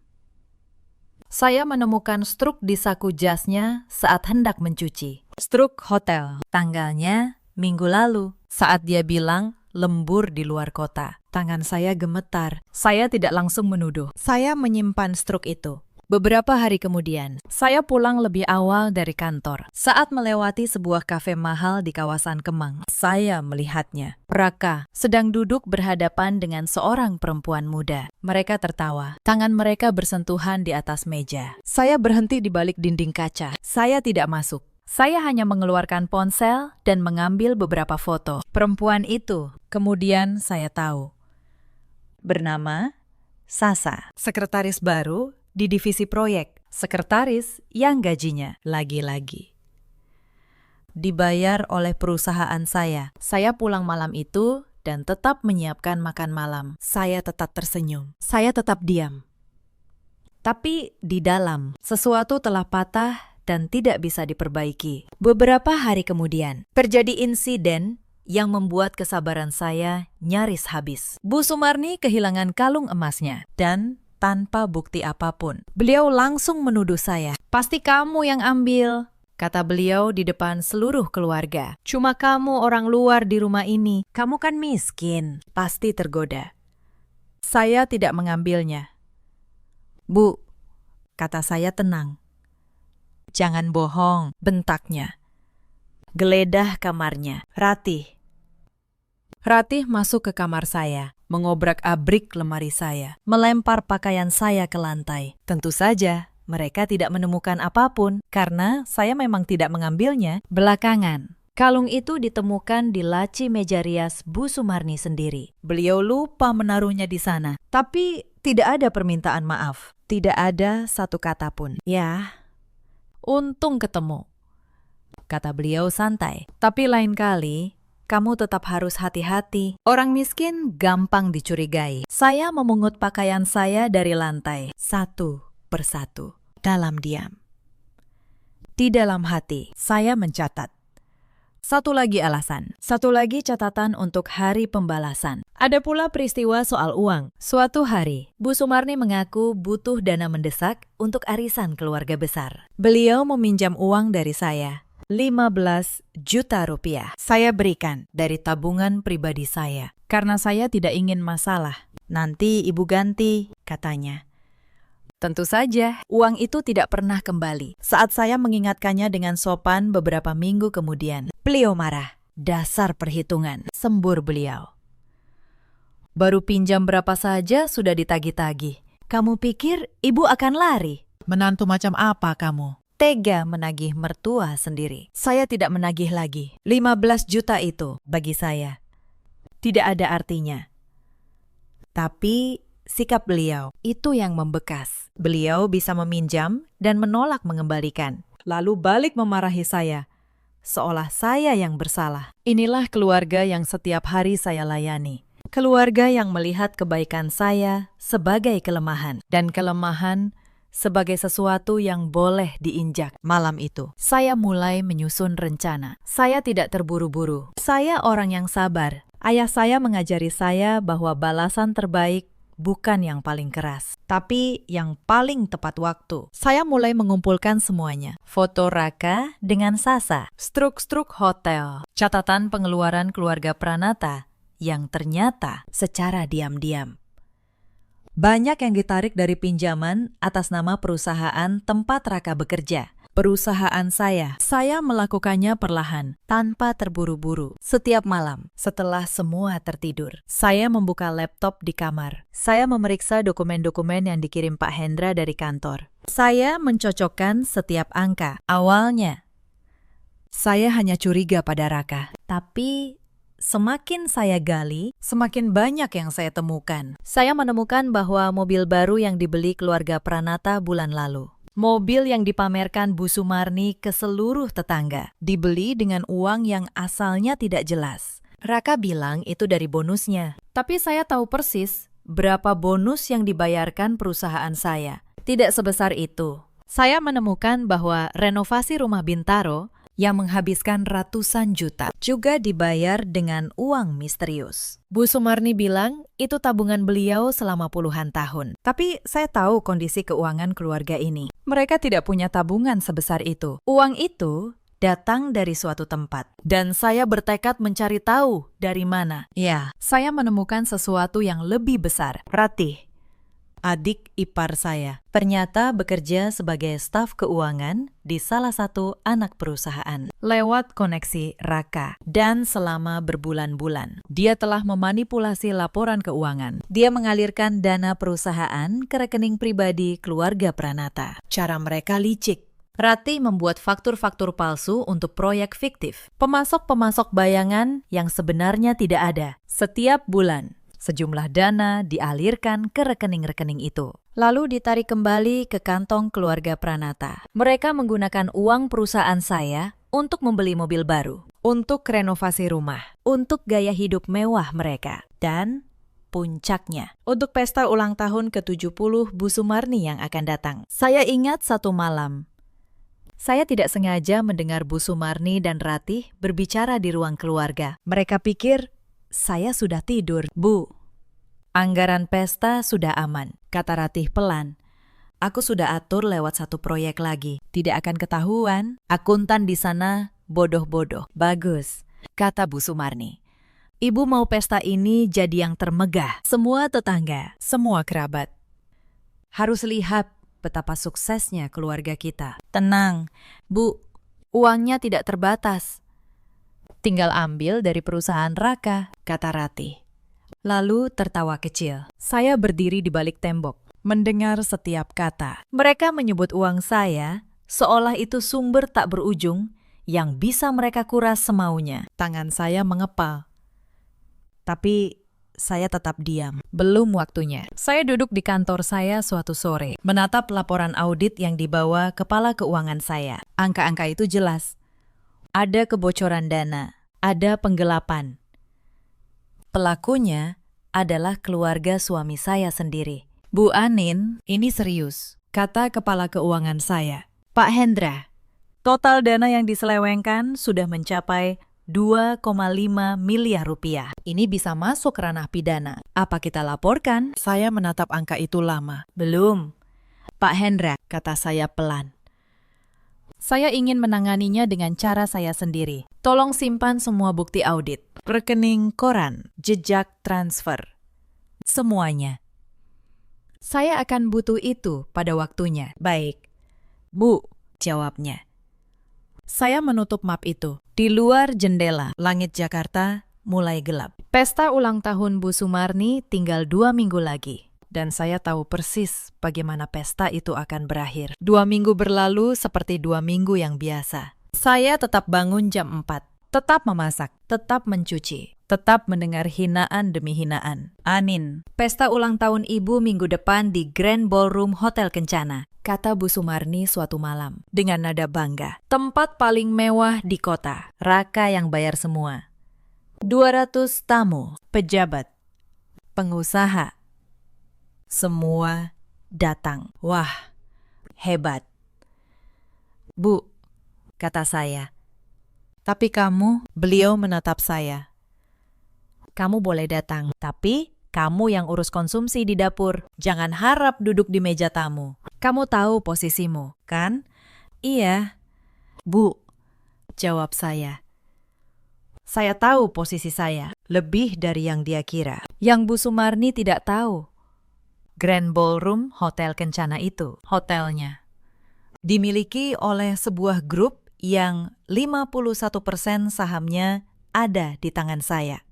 saya menemukan struk di saku jasnya saat hendak mencuci. Struk hotel. Tanggalnya minggu lalu, saat dia bilang lembur di luar kota. Tangan saya gemetar. Saya tidak langsung menuduh. Saya menyimpan struk itu. Beberapa hari kemudian, saya pulang lebih awal dari kantor. Saat melewati sebuah kafe mahal di kawasan Kemang, saya melihatnya. Raka sedang duduk berhadapan dengan seorang perempuan muda. Mereka tertawa. Tangan mereka bersentuhan di atas meja. Saya berhenti di balik dinding kaca. Saya tidak masuk. Saya hanya mengeluarkan ponsel dan mengambil beberapa foto. Perempuan itu, kemudian saya tahu, bernama Sasa, sekretaris baru di divisi proyek, sekretaris yang gajinya lagi-lagi dibayar oleh perusahaan saya. Saya pulang malam itu dan tetap menyiapkan makan malam. Saya tetap tersenyum. Saya tetap diam. Tapi di dalam, sesuatu telah patah dan tidak bisa diperbaiki. Beberapa hari kemudian, terjadi insiden yang membuat kesabaran saya nyaris habis. Bu Sumarni kehilangan kalung emasnya dan tanpa bukti apapun. Beliau langsung menuduh saya. Pasti kamu yang ambil, kata beliau di depan seluruh keluarga. Cuma kamu orang luar di rumah ini. Kamu kan miskin. Pasti tergoda. Saya tidak mengambilnya. Bu, kata saya tenang. Jangan bohong, bentaknya. Geledah kamarnya. Ratih masuk ke kamar saya, mengobrak-abrik lemari saya, melempar pakaian saya ke lantai. Tentu saja, mereka tidak menemukan apapun karena saya memang tidak mengambilnya. Belakangan, Kalung itu ditemukan di laci meja rias Bu Sumarni sendiri. Beliau lupa menaruhnya di sana. Tapi tidak ada permintaan maaf. Tidak ada satu kata pun. Ya, untung ketemu, kata beliau santai. Tapi lain kali, kamu tetap harus hati-hati. Orang miskin gampang dicurigai. Saya memungut pakaian saya dari lantai, satu persatu, dalam diam. Di dalam hati, saya mencatat. Satu lagi alasan, satu lagi catatan untuk hari pembalasan. Ada pula peristiwa soal uang. Suatu hari, Bu Sumarni mengaku butuh dana mendesak untuk arisan keluarga besar. Beliau meminjam uang dari saya, 15 juta rupiah. Saya berikan dari tabungan pribadi saya, karena saya tidak ingin masalah. Nanti ibu ganti, katanya. Tentu saja, uang itu tidak pernah kembali. Saat saya mengingatkannya dengan sopan beberapa minggu kemudian, beliau marah. Dasar perhitungan, sembur beliau. Baru pinjam berapa saja sudah ditagih-tagih. Kamu pikir ibu akan lari? Menantu macam apa kamu? Tega menagih mertua sendiri. Saya tidak menagih lagi. 15 juta itu bagi saya tidak ada artinya. Tapi sikap beliau itu yang membekas. Beliau bisa meminjam dan menolak mengembalikan, lalu balik memarahi saya, seolah saya yang bersalah. Inilah keluarga yang setiap hari saya layani. Keluarga yang melihat kebaikan saya sebagai kelemahan, dan kelemahan sebagai sesuatu yang boleh diinjak. Malam itu, saya mulai menyusun rencana. Saya tidak terburu-buru. Saya orang yang sabar. Ayah saya mengajari saya bahwa balasan terbaik bukan yang paling keras, tapi yang paling tepat waktu. Saya mulai mengumpulkan semuanya. Foto Raka dengan Sasa, struk-struk hotel, catatan pengeluaran keluarga Pranata yang ternyata secara diam-diam. Banyak yang ditarik dari pinjaman atas nama perusahaan tempat Raka bekerja. Perusahaan saya melakukannya perlahan, tanpa terburu-buru. Setiap malam, setelah semua tertidur, saya membuka laptop di kamar. Saya memeriksa dokumen-dokumen yang dikirim Pak Hendra dari kantor. Saya mencocokkan setiap angka. Awalnya, saya hanya curiga pada Raka. Tapi semakin saya gali, semakin banyak yang saya temukan. Saya menemukan bahwa mobil baru yang dibeli keluarga Pranata bulan lalu, mobil yang dipamerkan Bu Sumarni ke seluruh tetangga, dibeli dengan uang yang asalnya tidak jelas. Raka bilang itu dari bonusnya. Tapi saya tahu persis berapa bonus yang dibayarkan perusahaan saya. Tidak sebesar itu. Saya menemukan bahwa renovasi rumah Bintaro yang menghabiskan ratusan juta juga dibayar dengan uang misterius. Bu Sumarni bilang itu tabungan beliau selama puluhan tahun. Tapi saya tahu kondisi keuangan keluarga ini. Mereka tidak punya tabungan sebesar itu. Uang itu datang dari suatu tempat. Dan saya bertekad mencari tahu dari mana. Ya, saya menemukan sesuatu yang lebih besar. Ratih, adik ipar saya, ternyata bekerja sebagai staf keuangan di salah satu anak perusahaan lewat koneksi Raka. Dan selama berbulan-bulan, dia telah memanipulasi laporan keuangan. Dia mengalirkan dana perusahaan ke rekening pribadi keluarga Pranata. Cara mereka licik. Ratih membuat faktur-faktur palsu untuk proyek fiktif. Pemasok-pemasok bayangan yang sebenarnya tidak ada. Setiap bulan, sejumlah dana dialirkan ke rekening-rekening itu, lalu ditarik kembali ke kantong keluarga Pranata. Mereka menggunakan uang perusahaan saya untuk membeli mobil baru, untuk renovasi rumah, untuk gaya hidup mewah mereka, dan puncaknya, untuk pesta ulang tahun ke-70 Bu Sumarni yang akan datang. Saya ingat satu malam, saya tidak sengaja mendengar Bu Sumarni dan Ratih berbicara di ruang keluarga. Mereka pikir saya sudah tidur. Bu, anggaran pesta sudah aman, kata Ratih pelan. Aku sudah atur lewat satu proyek lagi. Tidak akan ketahuan. Akuntan di sana bodoh-bodoh. Bagus, kata Bu Sumarni. Ibu mau pesta ini jadi yang termegah. Semua tetangga, semua kerabat harus lihat betapa suksesnya keluarga kita. Tenang, Bu, uangnya tidak terbatas. Tinggal ambil dari perusahaan Raka, kata Ratih. Lalu tertawa kecil. Saya berdiri di balik tembok, mendengar setiap kata. Mereka menyebut uang saya seolah itu sumber tak berujung yang bisa mereka kuras semaunya. Tangan saya mengepal. Tapi saya tetap diam. Belum waktunya. Saya duduk di kantor saya suatu sore, menatap laporan audit yang dibawa kepala keuangan saya. Angka-angka itu jelas. Ada kebocoran dana, ada penggelapan. Pelakunya adalah keluarga suami saya sendiri. Bu Anin, ini serius, kata kepala keuangan saya. Pak Hendra, total dana yang diselewengkan sudah mencapai 2,5 miliar rupiah. Ini bisa masuk ranah pidana. Apa kita laporkan? Saya menatap angka itu lama. Belum. Pak Hendra, kata saya pelan. Saya ingin menanganinya dengan cara saya sendiri. Tolong simpan semua bukti audit. Rekening koran, jejak transfer. Semuanya. Saya akan butuh itu pada waktunya. Baik. Bu, jawabnya. Saya menutup map itu. Di luar jendela, Langit Jakarta mulai gelap. pesta ulang tahun Bu Sumarni tinggal 2 minggu lagi. Dan saya tahu persis bagaimana pesta itu akan berakhir. 2 minggu berlalu seperti 2 minggu yang biasa. Saya tetap bangun jam 4. Tetap memasak, tetap mencuci, tetap mendengar hinaan demi hinaan. Anin, pesta ulang tahun ibu minggu depan di Grand Ballroom Hotel Kencana, kata Bu Sumarni suatu malam. Dengan nada bangga. Tempat paling mewah di kota. Raka yang bayar semua. 200 tamu, pejabat, pengusaha. Semua datang. Wah, hebat. Bu, kata saya. Tapi kamu, Beliau menatap saya. kamu boleh datang. Tapi kamu yang urus konsumsi di dapur. Jangan harap duduk di meja tamu. Kamu tahu posisimu, kan? Iya. Bu, jawab saya. Saya tahu posisi saya. Lebih dari yang dia kira. Yang Bu Sumarni tidak tahu. Grand Ballroom Hotel Kencana itu, hotelnya, dimiliki oleh sebuah grup yang 51% sahamnya ada di tangan saya.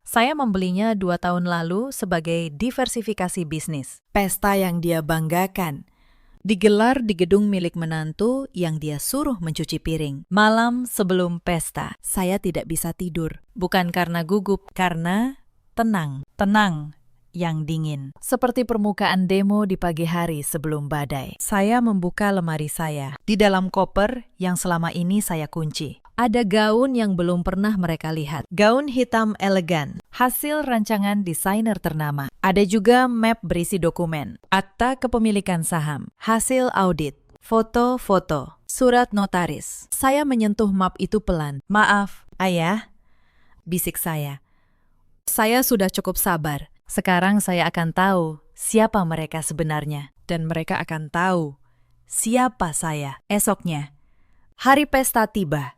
Saya membelinya 2 tahun lalu sebagai diversifikasi bisnis. Pesta yang dia banggakan digelar di gedung milik menantu yang dia suruh mencuci piring. Malam sebelum pesta, saya tidak bisa tidur. Bukan karena gugup, karena tenang yang dingin. Seperti permukaan demo di pagi hari sebelum badai. Saya membuka lemari saya. Di dalam koper yang selama ini saya kunci. Ada gaun yang belum pernah mereka lihat. Gaun hitam elegan, hasil rancangan desainer ternama. Ada juga map berisi dokumen, akta kepemilikan saham, hasil audit, foto-foto, surat notaris. Saya menyentuh map itu pelan. Maaf, Ayah, bisik saya. Saya sudah cukup sabar. Sekarang saya akan tahu siapa mereka sebenarnya. Dan mereka akan tahu siapa saya. Esoknya, hari pesta tiba.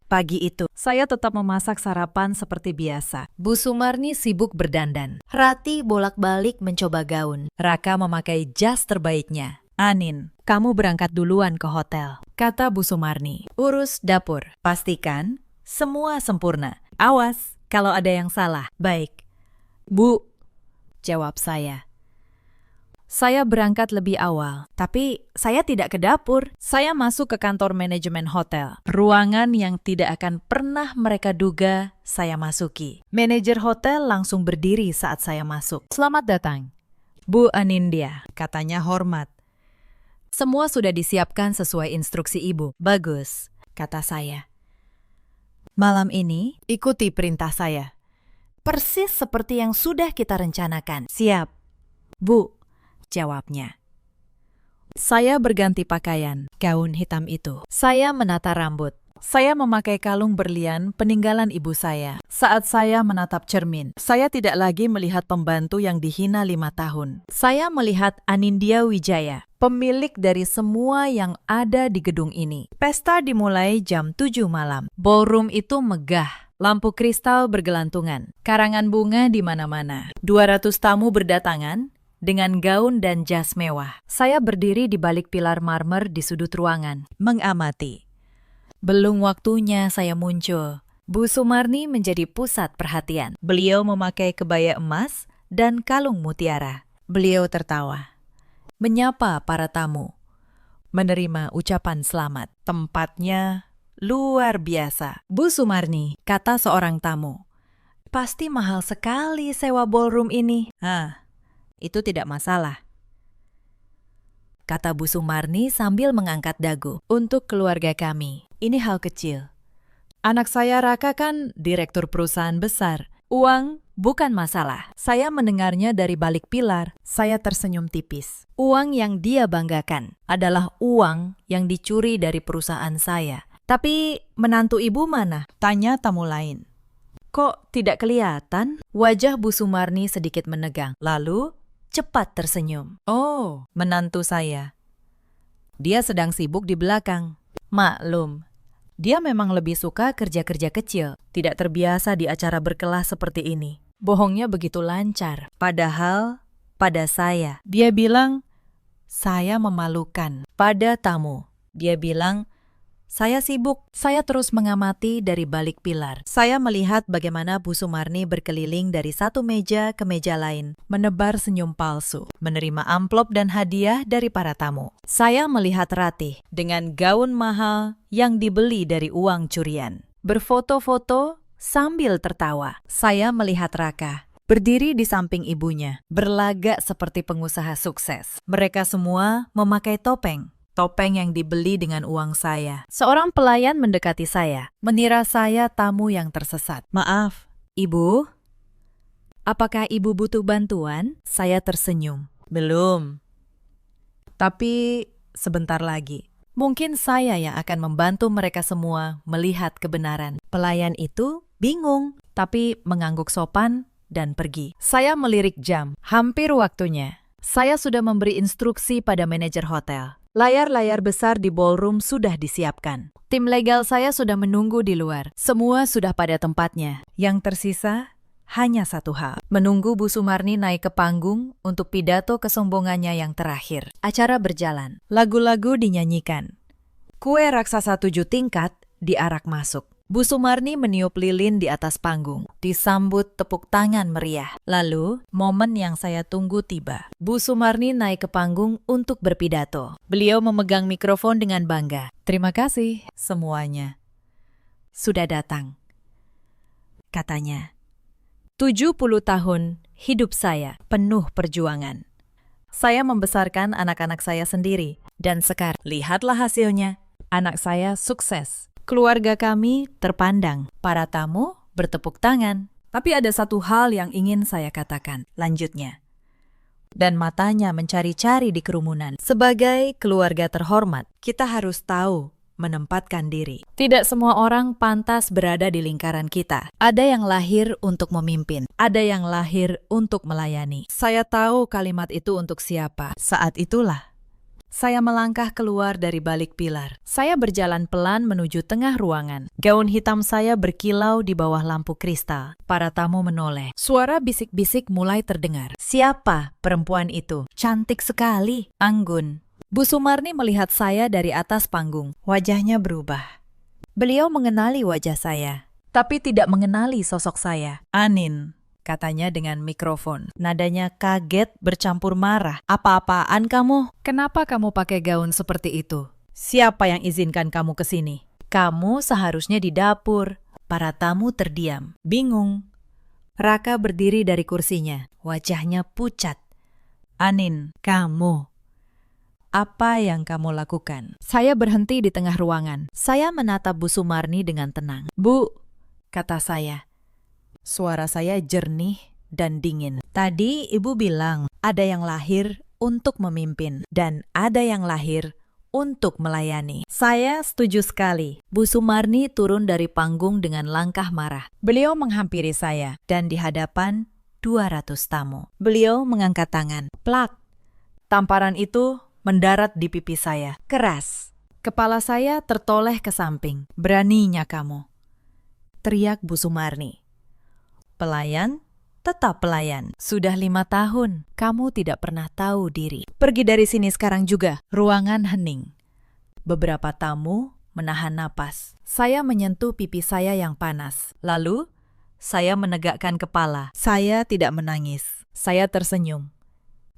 Pagi itu, saya tetap memasak sarapan seperti biasa. Bu Sumarni sibuk berdandan. Rati bolak-balik mencoba gaun. Raka memakai jas terbaiknya. Anin, kamu berangkat duluan ke hotel, kata Bu Sumarni. Urus dapur. Pastikan semua sempurna. Awas kalau ada yang salah. Baik. Bu, jawab saya. Saya berangkat lebih awal, tapi saya tidak ke dapur. Saya masuk ke kantor manajemen hotel. Ruangan yang tidak akan pernah mereka duga saya masuki. Manajer hotel langsung berdiri saat saya masuk. Selamat datang, Bu Anindya, katanya hormat. Semua sudah disiapkan sesuai instruksi ibu. Bagus, kata saya. Malam ini, ikuti perintah saya. Persis seperti yang sudah kita rencanakan. Siap, Bu, jawabnya. Saya berganti pakaian, gaun hitam itu. Saya menata rambut. Saya memakai kalung berlian peninggalan ibu saya. Saat saya menatap cermin, saya tidak lagi melihat pembantu yang dihina 5 tahun. Saya melihat Anindya Wijaya, pemilik dari semua yang ada di gedung ini. Pesta dimulai jam 7 malam. Ballroom itu megah. Lampu kristal bergelantungan. Karangan bunga di mana-mana. 200 tamu berdatangan dengan gaun dan jas mewah. Saya berdiri di balik pilar marmer di sudut ruangan, mengamati. Belum waktunya saya muncul. Bu Sumarni menjadi pusat perhatian. Beliau memakai kebaya emas dan kalung mutiara. Beliau tertawa, menyapa para tamu, menerima ucapan selamat. Tempatnya luar biasa. Bu Sumarni, kata seorang tamu. Pasti mahal sekali sewa ballroom ini. Itu tidak masalah. Kata Bu Sumarni sambil mengangkat dagu. Untuk keluarga kami, ini hal kecil. Anak saya Raka kan direktur perusahaan besar. Uang bukan masalah. Saya mendengarnya dari balik pilar. Saya tersenyum tipis. Uang yang dia banggakan adalah uang yang dicuri dari perusahaan saya. Tapi menantu ibu mana? Tanya tamu lain. Kok tidak kelihatan? Wajah Bu Sumarni sedikit menegang. Lalu cepat tersenyum. Oh, menantu saya. Dia sedang sibuk di belakang. Maklum. Dia memang lebih suka kerja-kerja kecil, tidak terbiasa di acara berkelas seperti ini. Bohongnya begitu lancar. Padahal, pada saya, dia bilang, saya memalukan. Pada tamu, dia bilang, saya sibuk. Saya terus mengamati dari balik pilar. Saya melihat bagaimana Bu Sumarni berkeliling dari satu meja ke meja lain, menebar senyum palsu, menerima amplop dan hadiah dari para tamu. Saya melihat Ratih dengan gaun mahal yang dibeli dari uang curian, berfoto-foto sambil tertawa. Saya melihat Raka berdiri di samping ibunya, berlagak seperti pengusaha sukses. Mereka semua memakai topeng. Topeng yang dibeli dengan uang saya. Seorang pelayan mendekati saya, mengira saya tamu yang tersesat. Maaf, Ibu? Apakah Ibu butuh bantuan? Saya tersenyum. Belum. Tapi sebentar lagi. Mungkin saya yang akan membantu mereka semua melihat kebenaran. Pelayan itu bingung, tapi mengangguk sopan dan pergi. Saya melirik jam. Hampir waktunya. Saya sudah memberi instruksi pada manajer hotel. Layar-layar besar di ballroom sudah disiapkan. Tim legal saya sudah menunggu di luar. Semua sudah pada tempatnya. Yang tersisa hanya satu hal. Menunggu Bu Sumarni naik ke panggung untuk pidato kesombongannya yang terakhir. Acara berjalan. Lagu-lagu dinyanyikan. Kue raksasa 7 tingkat diarak masuk. Bu Sumarni meniup lilin di atas panggung, disambut tepuk tangan meriah. Lalu, momen yang saya tunggu tiba. Bu Sumarni naik ke panggung untuk berpidato. Beliau memegang mikrofon dengan bangga. Terima kasih semuanya. Sudah datang. Katanya, 70 tahun hidup saya penuh perjuangan. Saya membesarkan anak-anak saya sendiri. Dan sekarang, lihatlah hasilnya. Anak saya sukses. Keluarga kami terpandang. Para tamu bertepuk tangan. Tapi ada satu hal yang ingin saya katakan. Lanjutnya. Dan matanya mencari-cari di kerumunan. Sebagai keluarga terhormat, kita harus tahu menempatkan diri. Tidak semua orang pantas berada di lingkaran kita. Ada yang lahir untuk memimpin. Ada yang lahir untuk melayani. Saya tahu kalimat itu untuk siapa. Saat itulah saya melangkah keluar dari balik pilar. Saya berjalan pelan menuju tengah ruangan. Gaun hitam saya berkilau di bawah lampu kristal. Para tamu menoleh. Suara bisik-bisik mulai terdengar. Siapa perempuan itu? Cantik sekali, anggun. Bu Sumarni melihat saya dari atas panggung. Wajahnya berubah. Beliau mengenali wajah saya, tapi tidak mengenali sosok saya. Anin, katanya dengan mikrofon. Nadanya kaget bercampur marah. Apa-apaan kamu? Kenapa kamu pakai gaun seperti itu? Siapa yang izinkan kamu ke sini? Kamu seharusnya di dapur. Para tamu terdiam, bingung. Raka berdiri dari kursinya. Wajahnya pucat. Anin, kamu. Apa yang kamu lakukan? Saya berhenti di tengah ruangan. Saya menatap Bu Sumarni dengan tenang. Bu, kata saya. Suara saya jernih dan dingin. Tadi ibu bilang ada yang lahir untuk memimpin dan ada yang lahir untuk melayani. Saya setuju sekali. Bu Sumarni turun dari panggung dengan langkah marah. Beliau menghampiri saya dan di hadapan 200 tamu. Beliau mengangkat tangan. Plak. Tamparan itu mendarat di pipi saya. Keras. Kepala saya tertoleh ke samping. Beraninya kamu. Teriak Bu Sumarni. Pelayan, tetap pelayan. Sudah 5 tahun, kamu tidak pernah tahu diri. Pergi dari sini sekarang juga. Ruangan hening. Beberapa tamu menahan napas. Saya menyentuh pipi saya yang panas. Lalu, saya menegakkan kepala. Saya tidak menangis. Saya tersenyum.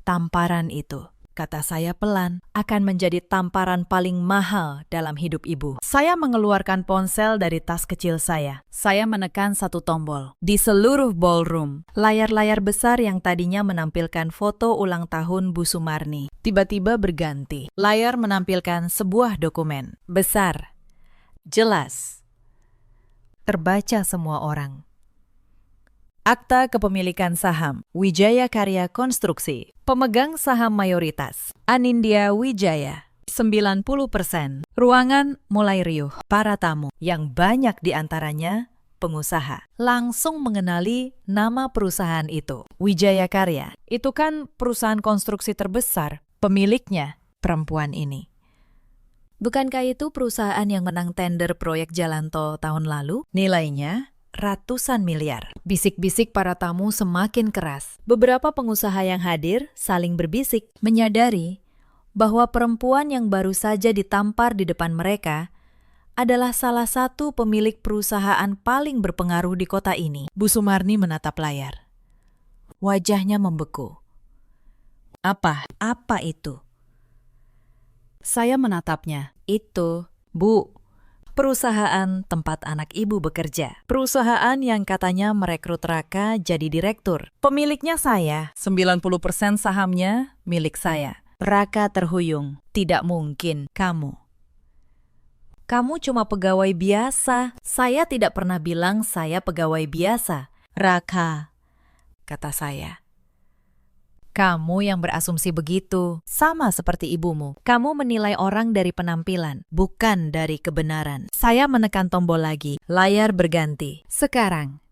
Tamparan itu. kata saya pelan, akan menjadi tamparan paling mahal dalam hidup ibu. Saya mengeluarkan ponsel dari tas kecil saya. Saya menekan satu tombol. Di seluruh ballroom, layar-layar besar yang tadinya menampilkan foto ulang tahun Bu Sumarni tiba-tiba berganti. Layar menampilkan sebuah dokumen. Besar. Jelas. Terbaca semua orang. Akta kepemilikan saham, Wijaya Karya Konstruksi. Pemegang saham mayoritas, Anindya Wijaya, 90%. Ruangan mulai riuh. Para tamu, yang banyak diantaranya pengusaha, langsung mengenali nama perusahaan itu. Wijaya Karya, itu kan perusahaan konstruksi terbesar. Pemiliknya, perempuan ini. Bukankah itu perusahaan yang menang tender proyek jalan tol tahun lalu? Nilainya ratusan miliar. Bisik-bisik para tamu semakin keras. Beberapa pengusaha yang hadir saling berbisik, menyadari bahwa perempuan yang baru saja ditampar di depan mereka adalah salah satu pemilik perusahaan paling berpengaruh di kota ini. Bu Sumarni menatap layar. Wajahnya membeku. Apa itu? Saya menatapnya. Itu, Bu. Perusahaan tempat anak ibu bekerja. Perusahaan yang katanya merekrut Raka jadi direktur. Pemiliknya saya. 90% sahamnya milik saya. Raka terhuyung. Tidak mungkin kamu. Kamu cuma pegawai biasa. Saya tidak pernah bilang saya pegawai biasa. Raka, kata saya. Kamu yang berasumsi begitu, sama seperti ibumu. Kamu menilai orang dari penampilan, bukan dari kebenaran. Saya menekan tombol lagi, layar berganti. Sekarang,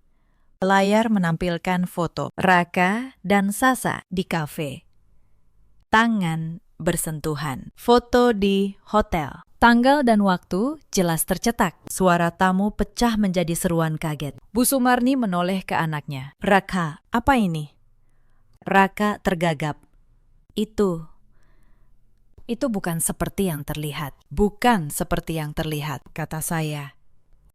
layar menampilkan foto Raka dan Sasa di kafe. Tangan bersentuhan. Foto di hotel. Tanggal dan waktu jelas tercetak. Suara tamu pecah menjadi seruan kaget. Bu Sumarni menoleh ke anaknya. Raka, apa ini? Raka tergagap. Itu bukan seperti yang terlihat. Bukan seperti yang terlihat, kata saya.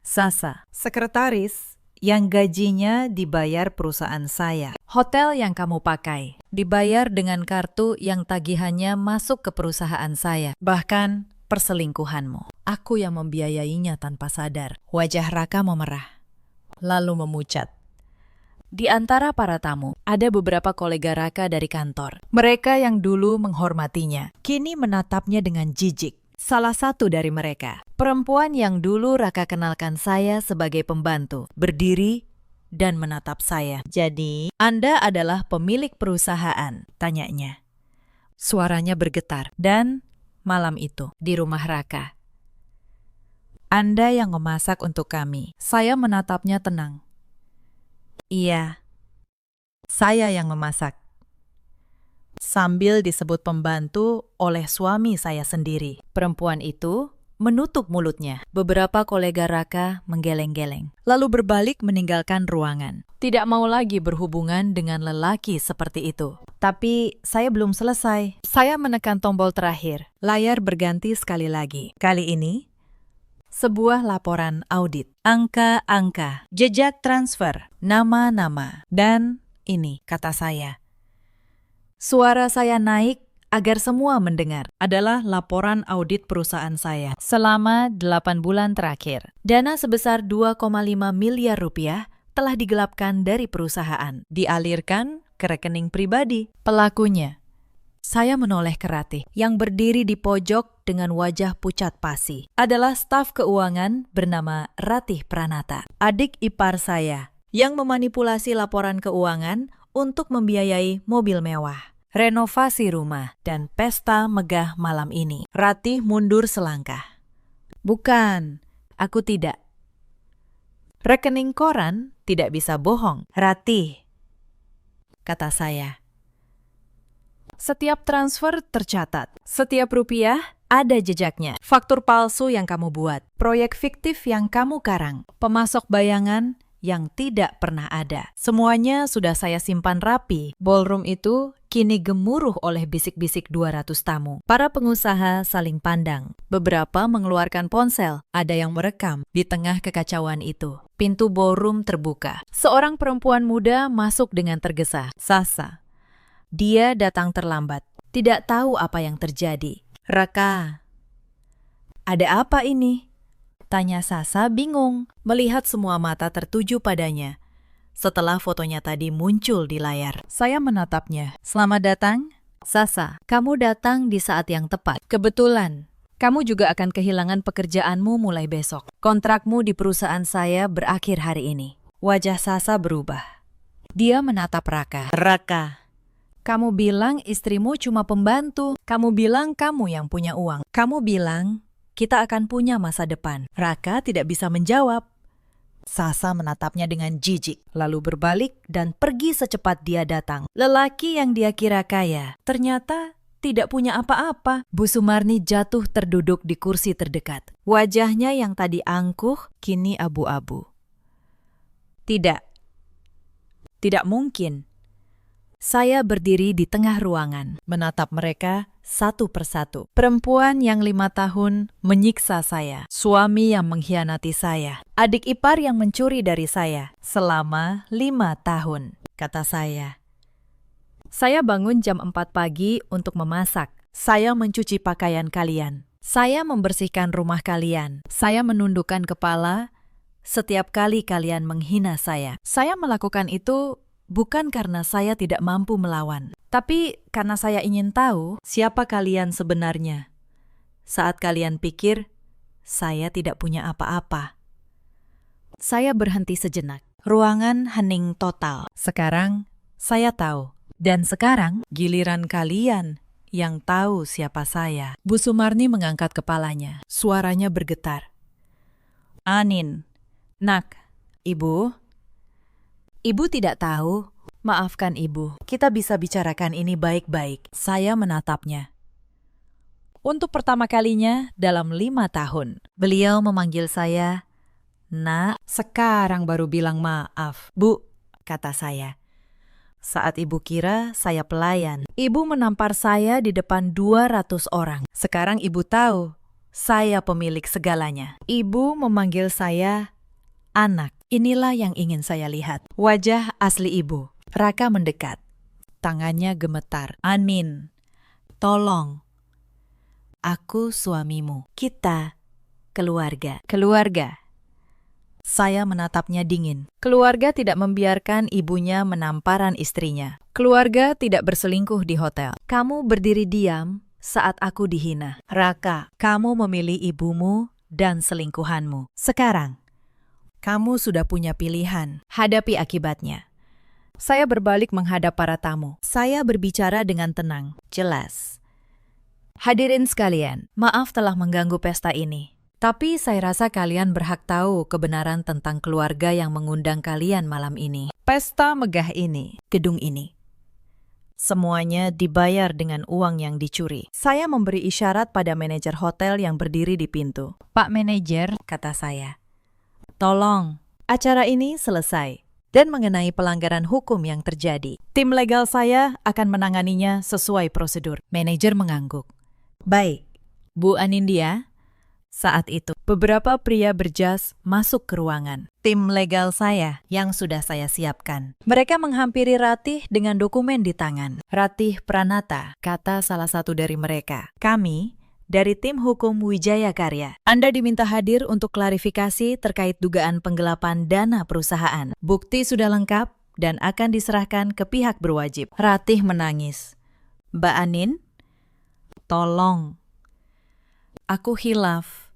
Sasa, sekretaris yang gajinya dibayar perusahaan saya. Hotel yang kamu pakai, dibayar dengan kartu yang tagihannya masuk ke perusahaan saya. Bahkan perselingkuhanmu. Aku yang membiayainya tanpa sadar. Wajah Raka memerah, lalu memucat. Di antara para tamu, ada beberapa kolega Raka dari kantor. Mereka yang dulu menghormatinya, kini menatapnya dengan jijik. Salah satu dari mereka, perempuan yang dulu Raka kenalkan saya sebagai pembantu, berdiri dan menatap saya. Jadi, Anda adalah pemilik perusahaan, tanyanya. Suaranya bergetar, dan malam itu, di rumah Raka. Anda yang memasak untuk kami. Saya menatapnya tenang. Iya, saya yang memasak. Sambil disebut pembantu oleh suami saya sendiri. Perempuan itu menutup mulutnya. Beberapa kolega Raka menggeleng-geleng, lalu berbalik meninggalkan ruangan. Tidak mau lagi berhubungan dengan lelaki seperti itu. Tapi saya belum selesai. Saya menekan tombol terakhir. Layar berganti sekali lagi. Kali ini, sebuah laporan audit, angka-angka, jejak transfer, nama-nama, dan ini, kata saya. Suara saya naik agar semua mendengar. Adalah laporan audit perusahaan saya selama 8 bulan terakhir. Dana sebesar 2,5 miliar rupiah telah digelapkan dari perusahaan, dialirkan ke rekening pribadi pelakunya. Saya menoleh ke Ratih yang berdiri di pojok dengan wajah pucat pasi. Adalah staf keuangan bernama Ratih Pranata, adik ipar saya yang memanipulasi laporan keuangan untuk membiayai mobil mewah, renovasi rumah, dan pesta megah malam ini. Ratih mundur selangkah. Bukan, aku tidak. Rekening koran tidak bisa bohong. Ratih, kata saya. Setiap transfer tercatat. Setiap rupiah ada jejaknya. Faktur palsu yang kamu buat. Proyek fiktif yang kamu karang. Pemasok bayangan yang tidak pernah ada. Semuanya sudah saya simpan rapi. Ballroom itu kini gemuruh oleh bisik-bisik 200 tamu. Para pengusaha saling pandang. Beberapa mengeluarkan ponsel. Ada yang merekam. Di tengah kekacauan itu, pintu ballroom terbuka. Seorang perempuan muda masuk dengan tergesa. Sasa. Dia datang terlambat. tidak tahu apa yang terjadi. Raka, ada apa ini? Tanya Sasa bingung melihat semua mata tertuju padanya. Setelah fotonya tadi muncul di layar, saya menatapnya. Selamat datang, Sasa. Kamu datang di saat yang tepat. Kebetulan, kamu juga akan kehilangan pekerjaanmu mulai besok. Kontrakmu di perusahaan saya berakhir hari ini. Wajah Sasa berubah. Dia menatap Raka. Raka, kamu bilang istrimu cuma pembantu. Kamu bilang kamu yang punya uang. Kamu bilang kita akan punya masa depan. Raka tidak bisa menjawab. Sasa menatapnya dengan jijik, lalu berbalik dan pergi secepat dia datang. Lelaki yang dia kira kaya, ternyata tidak punya apa-apa. Bu Sumarni jatuh terduduk di kursi terdekat. Wajahnya yang tadi angkuh, kini abu-abu. Tidak mungkin. Saya berdiri di tengah ruangan, menatap mereka satu persatu. Perempuan yang 5 tahun menyiksa saya, suami yang mengkhianati saya, adik ipar yang mencuri dari saya selama 5 tahun, kata saya. Saya bangun jam 4 pagi untuk memasak. Saya mencuci pakaian kalian. Saya membersihkan rumah kalian. Saya menundukkan kepala setiap kali kalian menghina saya. Saya melakukan itu bukan karena saya tidak mampu melawan, tapi karena saya ingin tahu siapa kalian sebenarnya. Saat kalian pikir saya tidak punya apa-apa. Saya berhenti sejenak. Ruangan hening total. Sekarang saya tahu. Dan sekarang giliran kalian yang tahu siapa saya. Bu Sumarni mengangkat kepalanya. Suaranya bergetar. Anin, nak, ibu. Ibu tidak tahu. Maafkan ibu, kita bisa bicarakan ini baik-baik. Saya menatapnya. Untuk pertama kalinya dalam 5 tahun, beliau memanggil saya, Nak, sekarang baru bilang maaf. Bu, kata saya. Saat ibu kira saya pelayan, ibu menampar saya di depan 200 orang. Sekarang ibu tahu, saya pemilik segalanya. Ibu memanggil saya, anak. Inilah yang ingin saya lihat. Wajah asli ibu. Raka mendekat. Tangannya gemetar. Anin, tolong. Aku suamimu. Kita keluarga. Keluarga. Saya menatapnya dingin. Keluarga tidak membiarkan ibunya menamparan istrinya. Keluarga tidak berselingkuh di hotel. Kamu berdiri diam saat aku dihina. Raka, kamu memilih ibumu dan selingkuhanmu. Sekarang, kamu sudah punya pilihan. Hadapi akibatnya. Saya berbalik menghadap para tamu. Saya berbicara dengan tenang, jelas. Hadirin sekalian, maaf telah mengganggu pesta ini. Tapi saya rasa kalian berhak tahu kebenaran tentang keluarga yang mengundang kalian malam ini. Pesta megah ini, gedung ini. Semuanya dibayar dengan uang yang dicuri. Saya memberi isyarat pada manajer hotel yang berdiri di pintu. Pak manajer, kata saya. Tolong, acara ini selesai. Dan mengenai pelanggaran hukum yang terjadi, tim legal saya akan menanganinya sesuai prosedur. Manajer mengangguk. Baik, Bu Anindya. Saat itu, beberapa pria berjas masuk ke ruangan. Tim legal saya yang sudah saya siapkan. Mereka menghampiri Ratih dengan dokumen di tangan. Ratih Pranata, kata salah satu dari mereka. Kami dari tim hukum Wijaya Karya. Anda diminta hadir untuk klarifikasi terkait dugaan penggelapan dana perusahaan. Bukti sudah lengkap dan akan diserahkan ke pihak berwajib. Ratih menangis. Mbak Anin, tolong. Aku hilaf.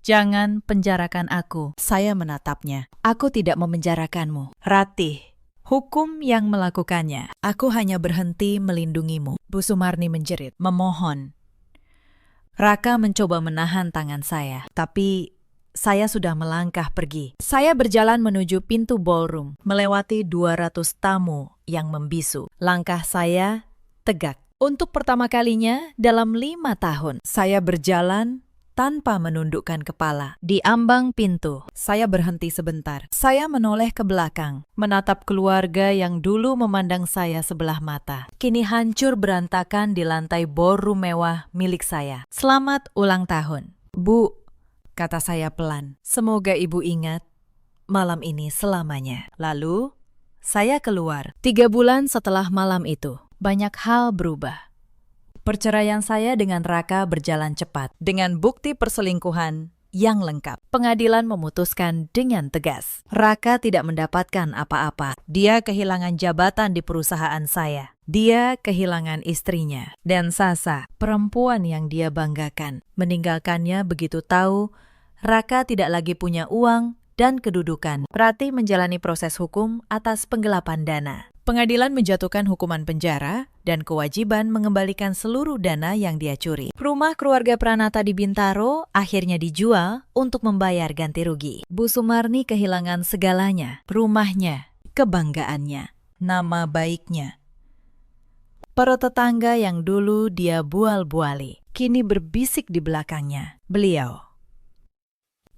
Jangan penjarakan aku. Saya menatapnya. Aku tidak memenjarakanmu. Ratih, hukum yang melakukannya. Aku hanya berhenti melindungimu. Bu Sumarni menjerit, memohon. Raka mencoba menahan tangan saya, tapi saya sudah melangkah pergi. Saya berjalan menuju pintu ballroom, melewati 200 tamu yang membisu. Langkah saya tegak. Untuk pertama kalinya dalam 5 tahun, saya berjalan tanpa menundukkan kepala. Di ambang pintu, saya berhenti sebentar. Saya menoleh ke belakang, menatap keluarga yang dulu memandang saya sebelah mata. Kini hancur berantakan di lantai ballroom mewah milik saya. Selamat ulang tahun. Bu, kata saya pelan. Semoga ibu ingat malam ini selamanya. Lalu, saya keluar. 3 bulan setelah malam itu, banyak hal berubah. Perceraian saya dengan Raka berjalan cepat, dengan bukti perselingkuhan yang lengkap. Pengadilan memutuskan dengan tegas. Raka tidak mendapatkan apa-apa. Dia kehilangan jabatan di perusahaan saya. Dia kehilangan istrinya. Dan Sasa, perempuan yang dia banggakan, meninggalkannya begitu tahu Raka tidak lagi punya uang dan kedudukan. Prati menjalani proses hukum atas penggelapan dana. Pengadilan menjatuhkan hukuman penjara dan kewajiban mengembalikan seluruh dana yang dia curi. Rumah keluarga Pranata di Bintaro akhirnya dijual untuk membayar ganti rugi. Bu Sumarni kehilangan segalanya, rumahnya, kebanggaannya, nama baiknya. Para tetangga yang dulu dia bual-buali, kini berbisik di belakangnya. Beliau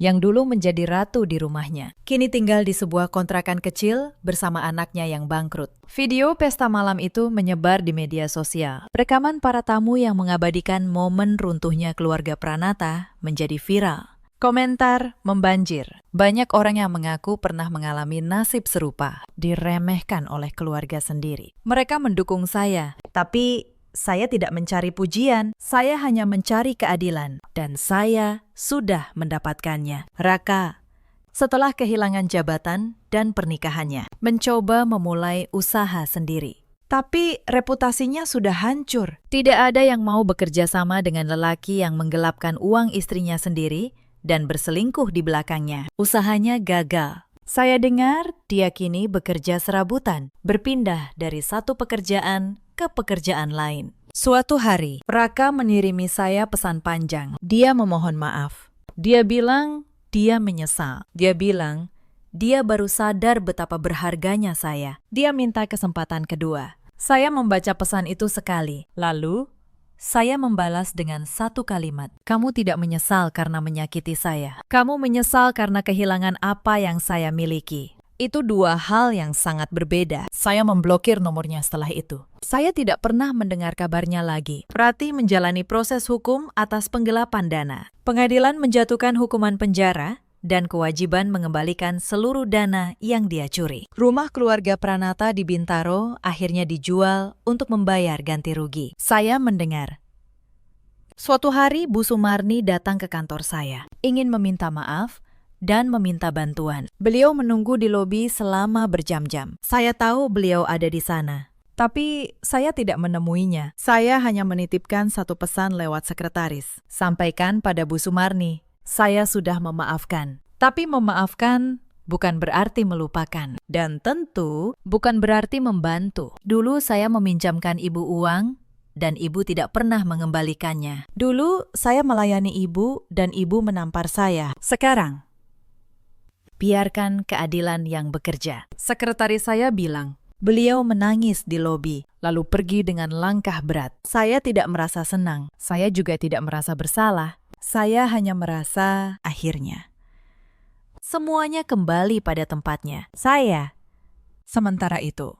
yang dulu menjadi ratu di rumahnya, kini tinggal di sebuah kontrakan kecil bersama anaknya yang bangkrut. Video pesta malam itu menyebar di media sosial. Rekaman para tamu yang mengabadikan momen runtuhnya keluarga Pranata menjadi viral. Komentar membanjir. Banyak orang yang mengaku pernah mengalami nasib serupa, diremehkan oleh keluarga sendiri. Mereka mendukung saya, tapi saya tidak mencari pujian, saya hanya mencari keadilan, dan saya sudah mendapatkannya. Raka, setelah kehilangan jabatan dan pernikahannya, mencoba memulai usaha sendiri. Tapi reputasinya sudah hancur. Tidak ada yang mau bekerja sama dengan lelaki yang menggelapkan uang istrinya sendiri dan berselingkuh di belakangnya. Usahanya gagal. Saya dengar dia kini bekerja serabutan, berpindah dari satu pekerjaan ke pekerjaan lain. Suatu hari, Raka menirimi saya pesan panjang. Dia memohon maaf. Dia bilang dia menyesal. Dia bilang dia baru sadar betapa berharganya saya. Dia minta kesempatan kedua. Saya membaca pesan itu sekali. Lalu, saya membalas dengan satu kalimat. Kamu tidak menyesal karena menyakiti saya. Kamu menyesal karena kehilangan apa yang saya miliki. Itu dua hal yang sangat berbeda. Saya memblokir nomornya setelah itu. Saya tidak pernah mendengar kabarnya lagi. Prati menjalani proses hukum atas penggelapan dana. Pengadilan menjatuhkan hukuman penjara dan kewajiban mengembalikan seluruh dana yang dia curi. Rumah keluarga Pranata di Bintaro akhirnya dijual untuk membayar ganti rugi. Saya mendengar. Suatu hari Bu Sumarni datang ke kantor saya, ingin meminta maaf dan meminta bantuan. Beliau menunggu di lobi selama berjam-jam. Saya tahu beliau ada di sana, tapi saya tidak menemuinya. Saya hanya menitipkan satu pesan lewat sekretaris. Sampaikan pada Bu Sumarni, saya sudah memaafkan. Tapi memaafkan bukan berarti melupakan. Dan tentu bukan berarti membantu. Dulu saya meminjamkan ibu uang, dan ibu tidak pernah mengembalikannya. Dulu saya melayani ibu, dan ibu menampar saya. Sekarang, biarkan keadilan yang bekerja. Sekretaris saya bilang, beliau menangis di lobi, lalu pergi dengan langkah berat. Saya tidak merasa senang, saya juga tidak merasa bersalah. Saya hanya merasa akhirnya semuanya kembali pada tempatnya. Saya, sementara itu,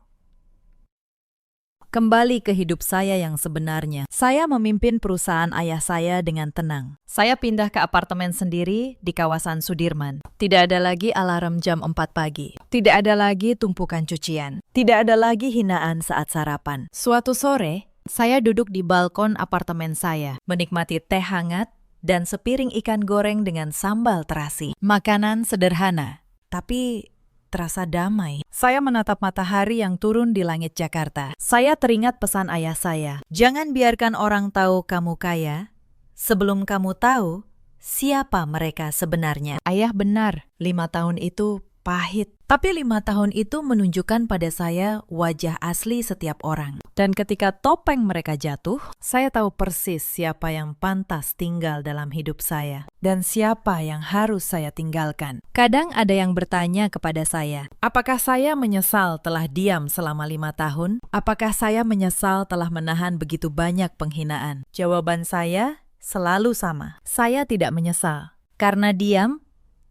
kembali ke hidup saya yang sebenarnya. Saya memimpin perusahaan ayah saya dengan tenang. Saya pindah ke apartemen sendiri di kawasan Sudirman. Tidak ada lagi alarm jam 4 pagi. Tidak ada lagi tumpukan cucian. Tidak ada lagi hinaan saat sarapan. Suatu sore, saya duduk di balkon apartemen saya, menikmati teh hangat dan sepiring ikan goreng dengan sambal terasi. Makanan sederhana, tapi terasa damai. Saya menatap matahari yang turun di langit Jakarta. Saya teringat pesan ayah saya. Jangan biarkan orang tahu kamu kaya sebelum kamu tahu siapa mereka sebenarnya. Ayah benar, 5 tahun itu pahit. Tapi 5 tahun itu menunjukkan pada saya wajah asli setiap orang. Dan ketika topeng mereka jatuh, saya tahu persis siapa yang pantas tinggal dalam hidup saya. Dan siapa yang harus saya tinggalkan. Kadang ada yang bertanya kepada saya, apakah saya menyesal telah diam selama 5 tahun? Apakah saya menyesal telah menahan begitu banyak penghinaan? Jawaban saya selalu sama. Saya tidak menyesal. Karena diam,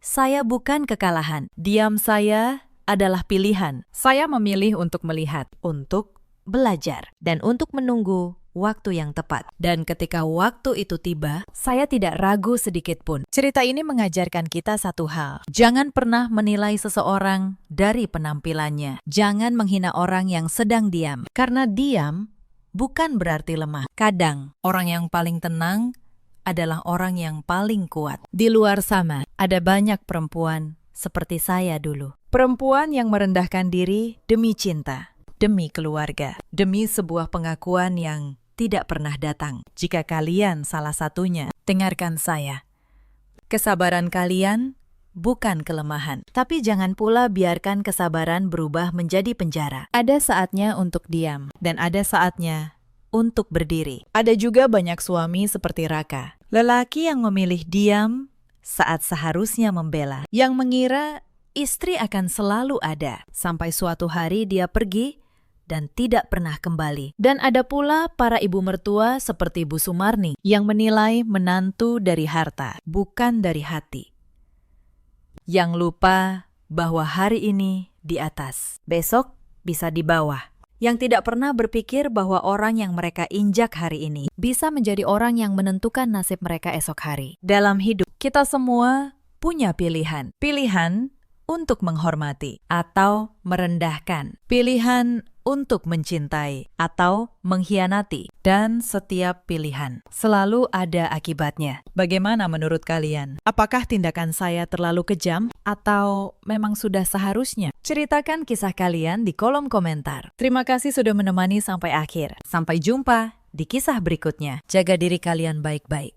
saya bukan kekalahan. Diam saya adalah pilihan. Saya memilih untuk melihat, untuk belajar, dan untuk menunggu waktu yang tepat. Dan ketika waktu itu tiba, saya tidak ragu sedikit pun. Cerita ini mengajarkan kita satu hal. Jangan pernah menilai seseorang dari penampilannya. Jangan menghina orang yang sedang diam. Karena diam bukan berarti lemah. Kadang, orang yang paling tenang adalah orang yang paling kuat. Di luar sana, ada banyak perempuan seperti saya dulu. Perempuan yang merendahkan diri demi cinta, demi keluarga, demi sebuah pengakuan yang tidak pernah datang. Jika kalian salah satunya, dengarkan saya. Kesabaran kalian bukan kelemahan, tapi jangan pula biarkan kesabaran berubah menjadi penjara. Ada saatnya untuk diam, dan ada saatnya untuk berdiri. Ada juga banyak suami seperti Raka, lelaki yang memilih diam saat seharusnya membela, yang mengira istri akan selalu ada, sampai suatu hari dia pergi dan tidak pernah kembali. Dan ada pula para ibu mertua seperti Bu Sumarni, yang menilai menantu dari harta, bukan dari hati. Yang lupa bahwa hari ini di atas, besok bisa di bawah. Yang tidak pernah berpikir bahwa orang yang mereka injak hari ini bisa menjadi orang yang menentukan nasib mereka esok hari. Dalam hidup, kita semua punya pilihan. Pilihan untuk menghormati atau merendahkan. Pilihan untuk mencintai atau mengkhianati. Dan setiap pilihan selalu ada akibatnya. Bagaimana menurut kalian? Apakah tindakan saya terlalu kejam atau memang sudah seharusnya? Ceritakan kisah kalian di kolom komentar. Terima kasih sudah menemani sampai akhir. Sampai jumpa di kisah berikutnya. Jaga diri kalian baik-baik.